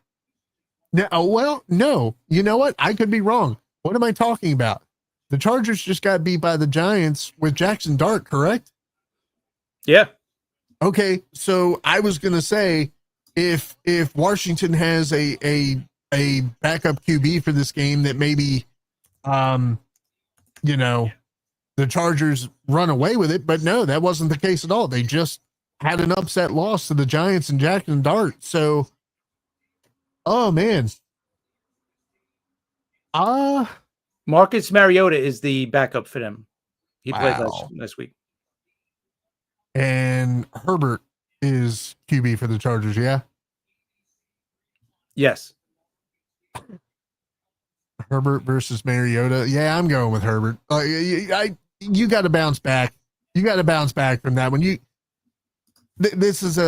No. You know what? I could be wrong. What am I talking about? The Chargers just got beat by the Giants with Jackson Dart, correct? Yeah. Okay. So I was going to say, if Washington has a backup QB for this game, that maybe, the Chargers run away with it, but no, that wasn't the case at all. They just had an upset loss to the Giants and Jackson Dart. So, oh man. Marcus Mariota is the backup for them. He played last week. And Herbert is QB for the Chargers, yeah? Yes. Herbert versus Mariota. Yeah, I'm going with Herbert. You got to bounce back. You got to bounce back from that one. This is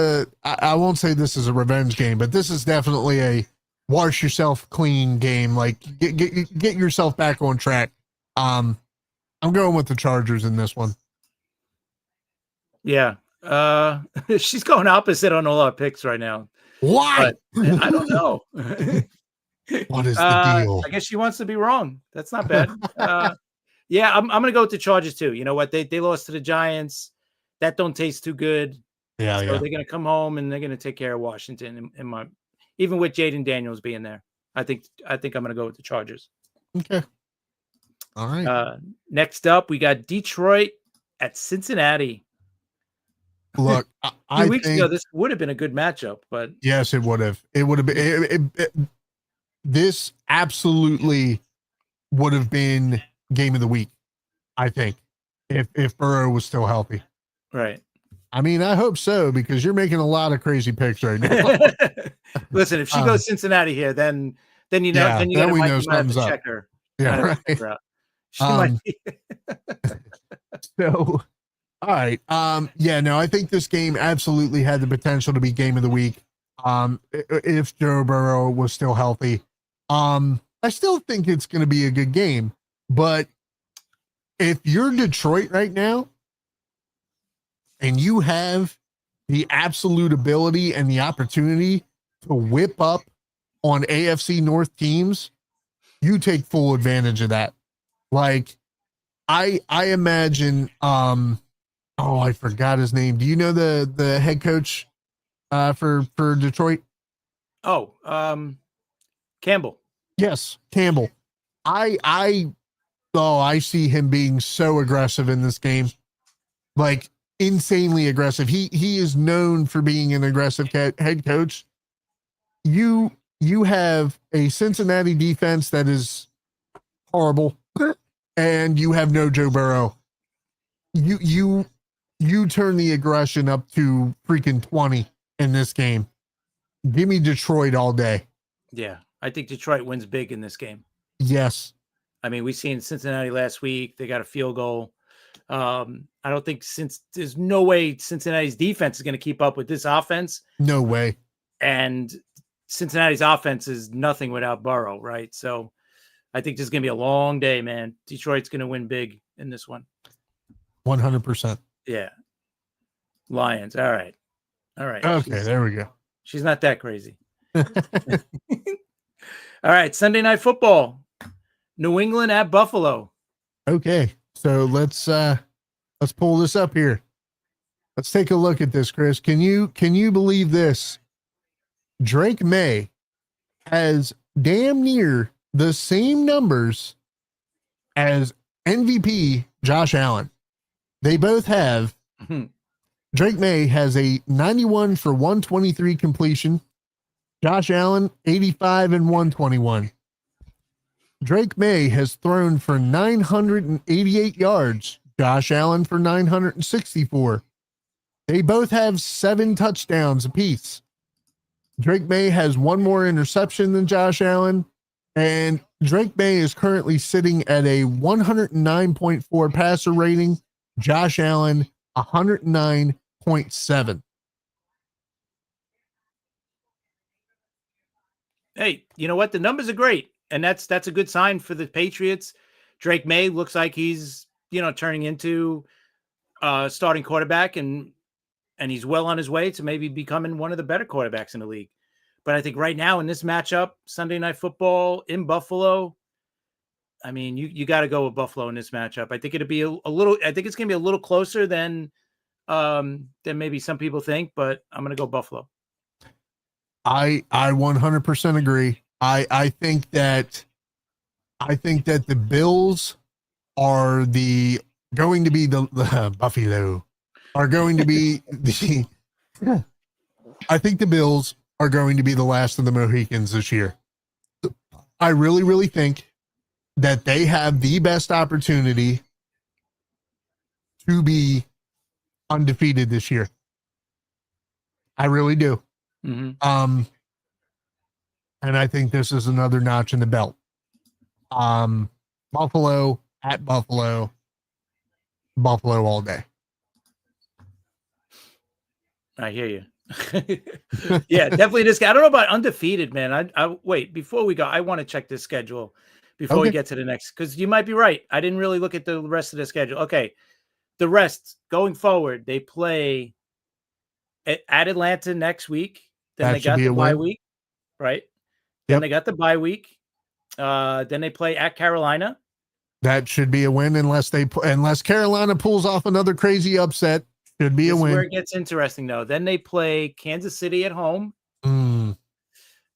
I won't say this is a revenge game, but this is definitely wash yourself clean game. Like get yourself back on track. I'm going with the Chargers in this one. Yeah. She's going opposite on all our picks right now. Why? But I don't know. What is the deal? I guess she wants to be wrong. That's not bad. Yeah, I'm going to go with the Chargers too. You know what? They lost to the Giants. That don't taste too good. Yeah, So yeah. they're going to come home and they're going to take care of Washington. Even with Jaden Daniels being there, I think I'm going to go with the Chargers. Okay. All right. Next up, we got Detroit at Cincinnati. Look, A few weeks ago, this would have been a good matchup, but yes, it would have. It would have been. This absolutely would have been game of the week, I think, if Burrow was still healthy. Right. I mean, I hope so, because you're making a lot of crazy picks right now. Listen, if she goes Cincinnati here, then you know, then you got to something's up. check her. Yeah, right. She might be. So, all right. Yeah, no, I think this game absolutely had the potential to be game of the week. If Joe Burrow was still healthy. I still think it's going to be a good game, but if you're Detroit right now and you have the absolute ability and the opportunity to whip up on AFC North teams, you take full advantage of that. Like, I imagine, I forgot his name. Do you know the head coach for Detroit? Campbell. Yes, Campbell. I see him being so aggressive in this game. Like, insanely aggressive. He is known for being an aggressive head coach. You have a Cincinnati defense that is horrible, and you have no Joe Burrow. You turn the aggression up to freaking 20 in this game. Give me Detroit all day. Yeah, I think Detroit wins big in this game. Yes. I mean, we seen Cincinnati last week. They got a field goal. I don't think there's no way Cincinnati's defense is going to keep up with this offense. No way. And Cincinnati's offense is nothing without Burrow, right? So I think this is going to be a long day, man. Detroit's going to win big in this one. 100%. Yeah. Lions. All right. Okay, there we go. She's not that crazy. All right. Sunday Night Football. New England at Buffalo. Okay. So let's pull this up here. Let's take a look at this, Chris. Can you believe this? Drake May has damn near the same numbers as MVP Josh Allen. They both have. Drake May has a 91 for 123 completion. Josh Allen, 85 and 121. Drake May has thrown for 988 yards. Josh Allen for 964. They both have 7 touchdowns apiece. Drake May has 1 more interception than Josh Allen, and Drake May is currently sitting at a 109.4 passer rating. Josh Allen, 109.7. Hey, you know what? The numbers are great, and that's a good sign for the Patriots. Drake May looks like he's, turning into starting quarterback, and he's well on his way to maybe becoming one of the better quarterbacks in the league. But I think right now in this matchup, Sunday Night Football in Buffalo, I mean, you got to go with Buffalo in this matchup. I think it'll be I think it's going to be a little closer than maybe some people think, but I'm going to go Buffalo. I 100% agree. I think that the Bills are going to be the Buffalo are going to be the. I think the Bills are going to be the last of the Mohicans this year. I really, really think that they have the best opportunity to be undefeated this year. I really do. Mm-hmm. And I think this is another notch in the belt. Buffalo at Buffalo all day. I hear you. Yeah, definitely this guy. I don't know about undefeated, man. I wait before we go. I want to check this schedule before we Okay. get to the next, because you might be right. I didn't really look at the rest of the schedule. Okay, the rest going forward, they play at Atlanta next week. Then That they should got be the a bye win. week, right? Then Yep. they got the bye week. Then they play at Carolina. That should be a win unless Carolina pulls off another crazy upset. Should be This a is where win. it gets interesting, though. Then they play Kansas City at home. Mm,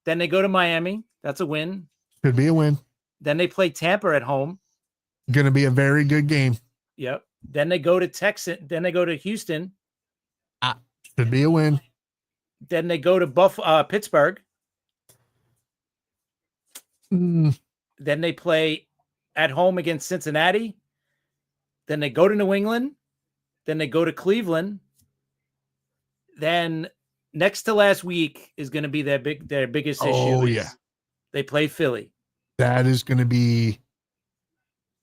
Then they go to Miami. That's a win. should be a win. Then they play Tampa at home. Going to be a very good game. Yep. Then they go to Texas. Then they go to Houston. Should be a win. Then they go to Pittsburgh. Mm, Then they play at home against Cincinnati. Then they go to New England. Then they go to Cleveland. Then next to last week is going to be their biggest issue. Oh, yeah. They play Philly. that is going to be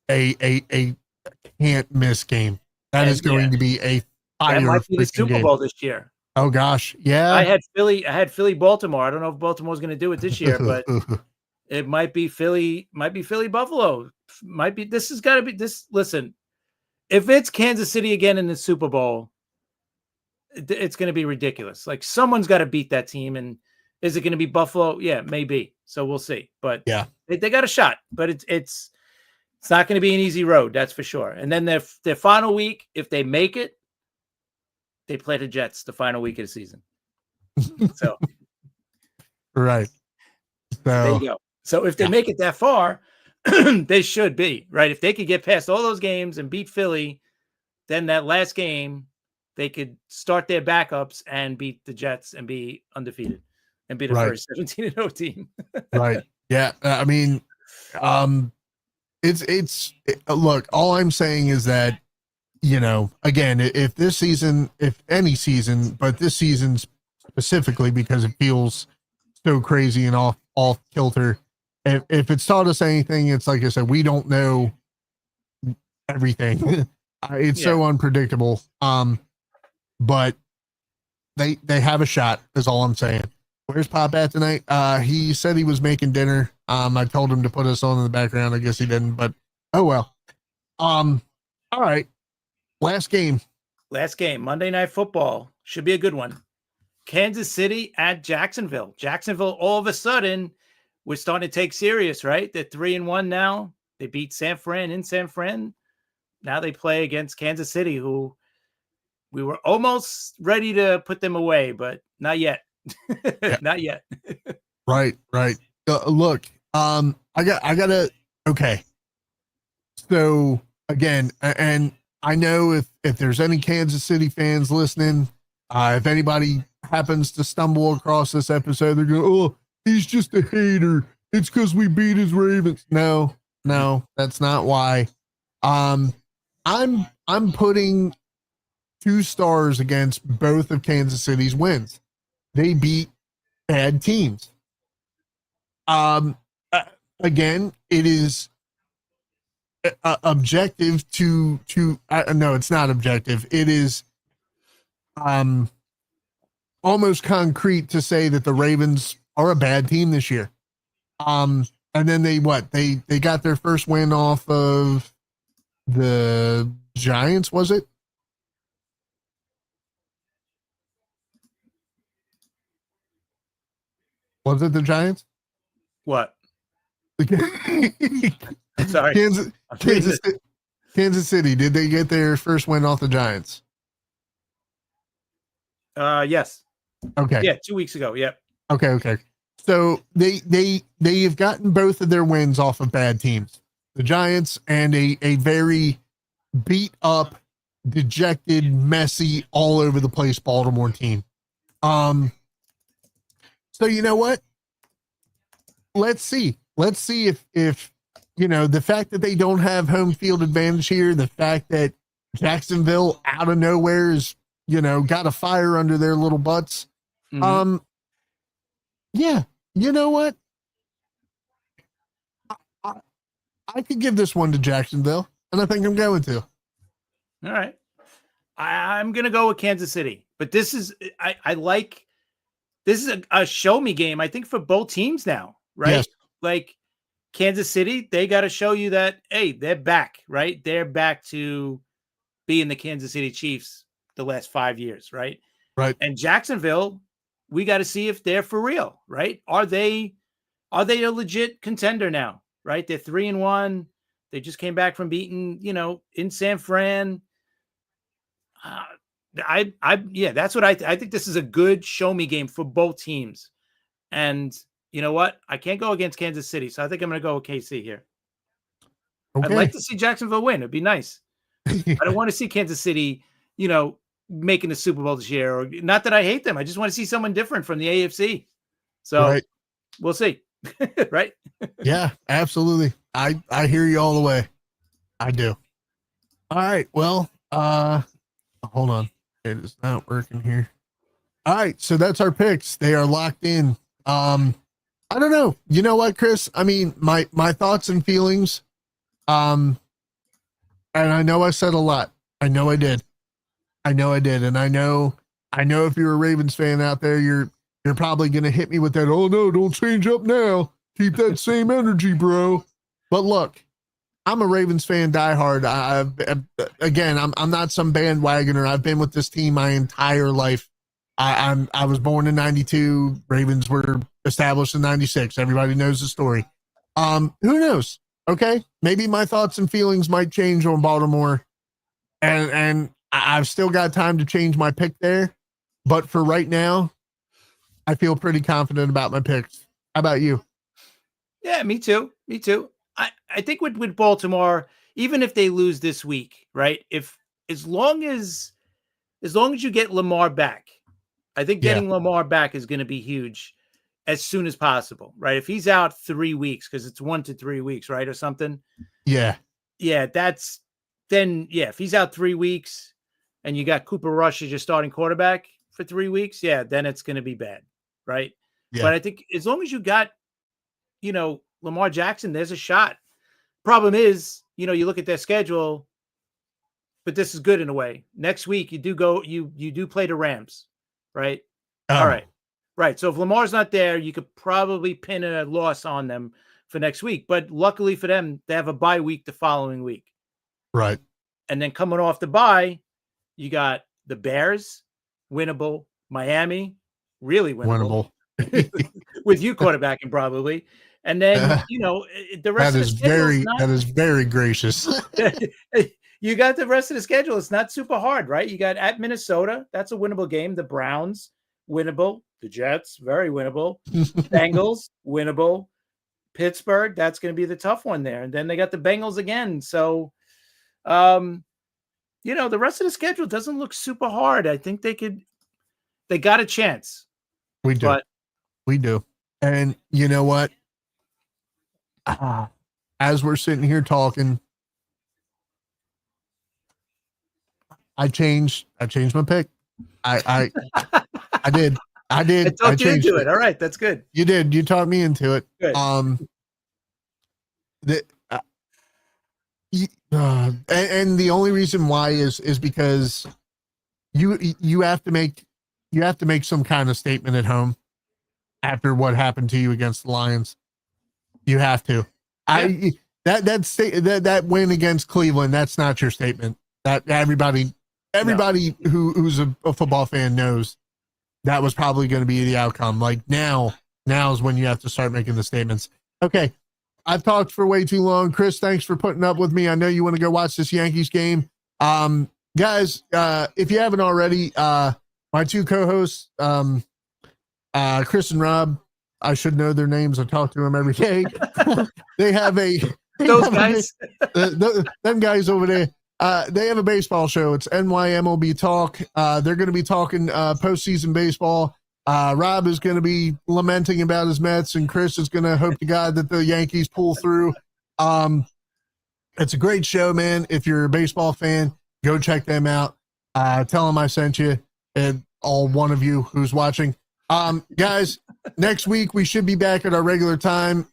a can't miss game. That is going to be a fire. That might be the Super game. Bowl this year. Oh gosh, yeah. I had Philly, Baltimore. I don't know if Baltimore's going to do it this year, but it might be Philly, Buffalo. This has got to be this. Listen, if it's Kansas City again in the Super Bowl, it's going to be ridiculous. Like someone's got to beat that team. And is it going to be Buffalo? Yeah, maybe. So we'll see. But yeah, they got a shot, but it's not going to be an easy road. That's for sure. And then their final week, if they make it, they play the Jets the final week of the season. So, right. So there you go. So if they make it that far, they should be right. If they could get past all those games and beat Philly, then that last game, they could start their backups and beat the Jets and be undefeated and be the first 17-0 team. Right. Yeah. I mean, look, all I'm saying is that, again, if this season, if any season, but this season specifically because it feels so crazy and off kilter, if it's taught us anything, it's like I said, we don't know everything. It's so unpredictable. But they have a shot is all I'm saying. Where's Pop at tonight? He said he was making dinner. I told him to put us on in the background. I guess he didn't, but oh well. All right. Last game, Monday Night Football. Should be a good one. Kansas City at Jacksonville. Jacksonville, all of a sudden, we're starting to take serious, right? They're 3-1 now. They beat San Fran in San Fran. Now they play against Kansas City, who we were almost ready to put them away, but not yet. Not yet. Right. Look, okay. So again, and I know if there's any Kansas City fans listening, if anybody happens to stumble across this episode, they're going, oh, he's just a hater. It's because we beat his Ravens. No, that's not why. I'm putting 2 stars against both of Kansas City's wins. They beat bad teams. Again, it is objective to no, it's not objective. It is almost concrete to say that the Ravens are a bad team this year. And then they got their first win off of the Giants, was it? Was it the Giants? What? Sorry. Kansas City. Did they get their first win off the Giants? Yes. Okay. Yeah, 2 weeks ago. Yep. Okay. So they've gotten both of their wins off of bad teams. The Giants and a very beat up, dejected, messy, all over the place Baltimore team. So you know what? Let's see if the fact that they don't have home field advantage here, the fact that Jacksonville out of nowhere is, got a fire under their little butts. Mm-hmm. Yeah, you know what? I could give this one to Jacksonville, and I think I'm going to. All right. I'm going to go with Kansas City, but this is this is a show me game, I think, for both teams now, right? Yes. Like Kansas City, they got to show you that, hey, they're back, right? They're back to being the Kansas City Chiefs the last 5 years, right? Right. And Jacksonville, we got to see if they're for real, right? Are they a legit contender now, right? They're 3-1. They just came back from beating, in San Fran. That's what I think. This is a good show me game for both teams. And you know what? I can't go against Kansas City, so I think I'm going to go with KC here. Okay. I'd like to see Jacksonville win. It'd be nice. I don't want to see Kansas City, making the Super Bowl this year. Or not that I hate them. I just want to see someone different from the AFC. So We'll see. Right? Yeah, absolutely. I hear you all the way. I do. All right. Well, hold on. It is not working here. All right. So that's our picks. They are locked in. I don't know. You know what, Chris? I mean, my thoughts and feelings. And I know I said a lot. I know I did. And I know if you're a Ravens fan out there, you're probably going to hit me with that. Oh no, don't change up now. Keep that same energy, bro. But look, I'm a Ravens fan, diehard. I'm not some bandwagoner. I've been with this team my entire life. I was born in 92. Ravens were established in 96. Everybody knows the story. Who knows? Okay. Maybe my thoughts and feelings might change on Baltimore, and I've still got time to change my pick there. But for right now, I feel pretty confident about my picks. How about you? Yeah, me too. I think with Baltimore, even if they lose this week, right? As long as you get Lamar back, I think getting Lamar back is going to be huge as soon as possible, right? If he's out 3 weeks, because it's 1 to 3 weeks, right, or something. Yeah. If he's out 3 weeks and you got Cooper Rush as your starting quarterback for 3 weeks, then it's going to be bad, right? Yeah. But I think as long as you got, Lamar Jackson, there's a shot. Problem is, you look at their schedule, but this is good in a way. Next week, you do play the Rams, right? Oh. All right. Right. So if Lamar's not there, you could probably pin a loss on them for next week. But luckily for them, they have a bye week the following week. Right. And then coming off the bye, you got the Bears, winnable. Miami, really winnable. With you quarterbacking probably. And then, the rest of the schedule that is very gracious. You got the rest of the schedule. It's not super hard, right? You got at Minnesota. That's a winnable game. The Browns, winnable. The Jets, very winnable. Bengals, winnable. Pittsburgh, that's going to be the tough one there. And then they got the Bengals again. So, the rest of the schedule doesn't look super hard. I think they got a chance. We do. And you know what? As we're sitting here talking, I changed my pick. I did. I talked you into it. All right, that's good. You did. You talked me into it. Good. And the only reason why is because you have to make some kind of statement at home after what happened to you against the Lions. You have to. Yeah. That win against Cleveland, that's not your statement. That everybody who's a football fan knows that was probably going to be the outcome. Like now is when you have to start making the statements. Okay. I've talked for way too long. Chris, thanks for putting up with me. I know you want to go watch this Yankees game. Guys, if you haven't already, my two co-hosts, Chris and Rob, I should know their names. I talk to them every day. They have them guys over there. They have a baseball show. It's NYMLB Talk. They're going to be talking postseason baseball. Rob is going to be lamenting about his Mets, and Chris is going to hope to God that the Yankees pull through. It's a great show, man. If you're a baseball fan, go check them out. Tell them I sent you, and all one of you who's watching. Guys, next week we should be back at our regular time,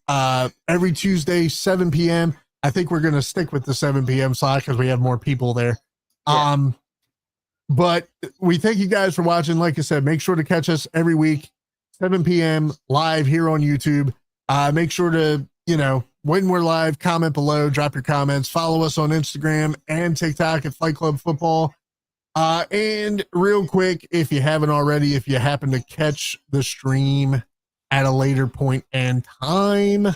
every Tuesday, 7 p.m. I think we're going to stick with the 7 p.m. slot because we have more people there. Yeah. But we thank you guys for watching. Like I said, make sure to catch us every week, 7 p.m. live here on YouTube. Make sure to, when we're live, comment below, drop your comments, follow us on Instagram and TikTok at Fight Club Football. And real quick, if you haven't already, if you happen to catch the stream at a later point and time,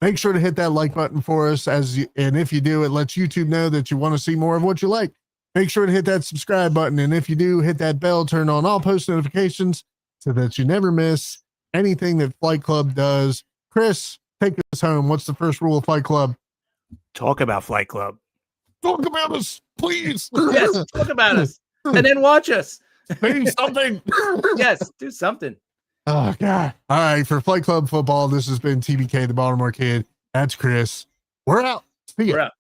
make sure to hit that like button for us. And if you do, it lets YouTube know that you want to see more of what you like. Make sure to hit that subscribe button. And if you do, hit that bell, turn on all post notifications so that you never miss anything that Fight Club does. Chris, take us home. What's the first rule of Fight Club? Talk about Fight Club. Talk about us, please. Yes, talk about us. And then watch us. Say something. Yes, do something. Oh, God. All right. For Fight Club Football, this has been TBK, the Baltimore Kid. That's Chris. We're out. See ya. We're out.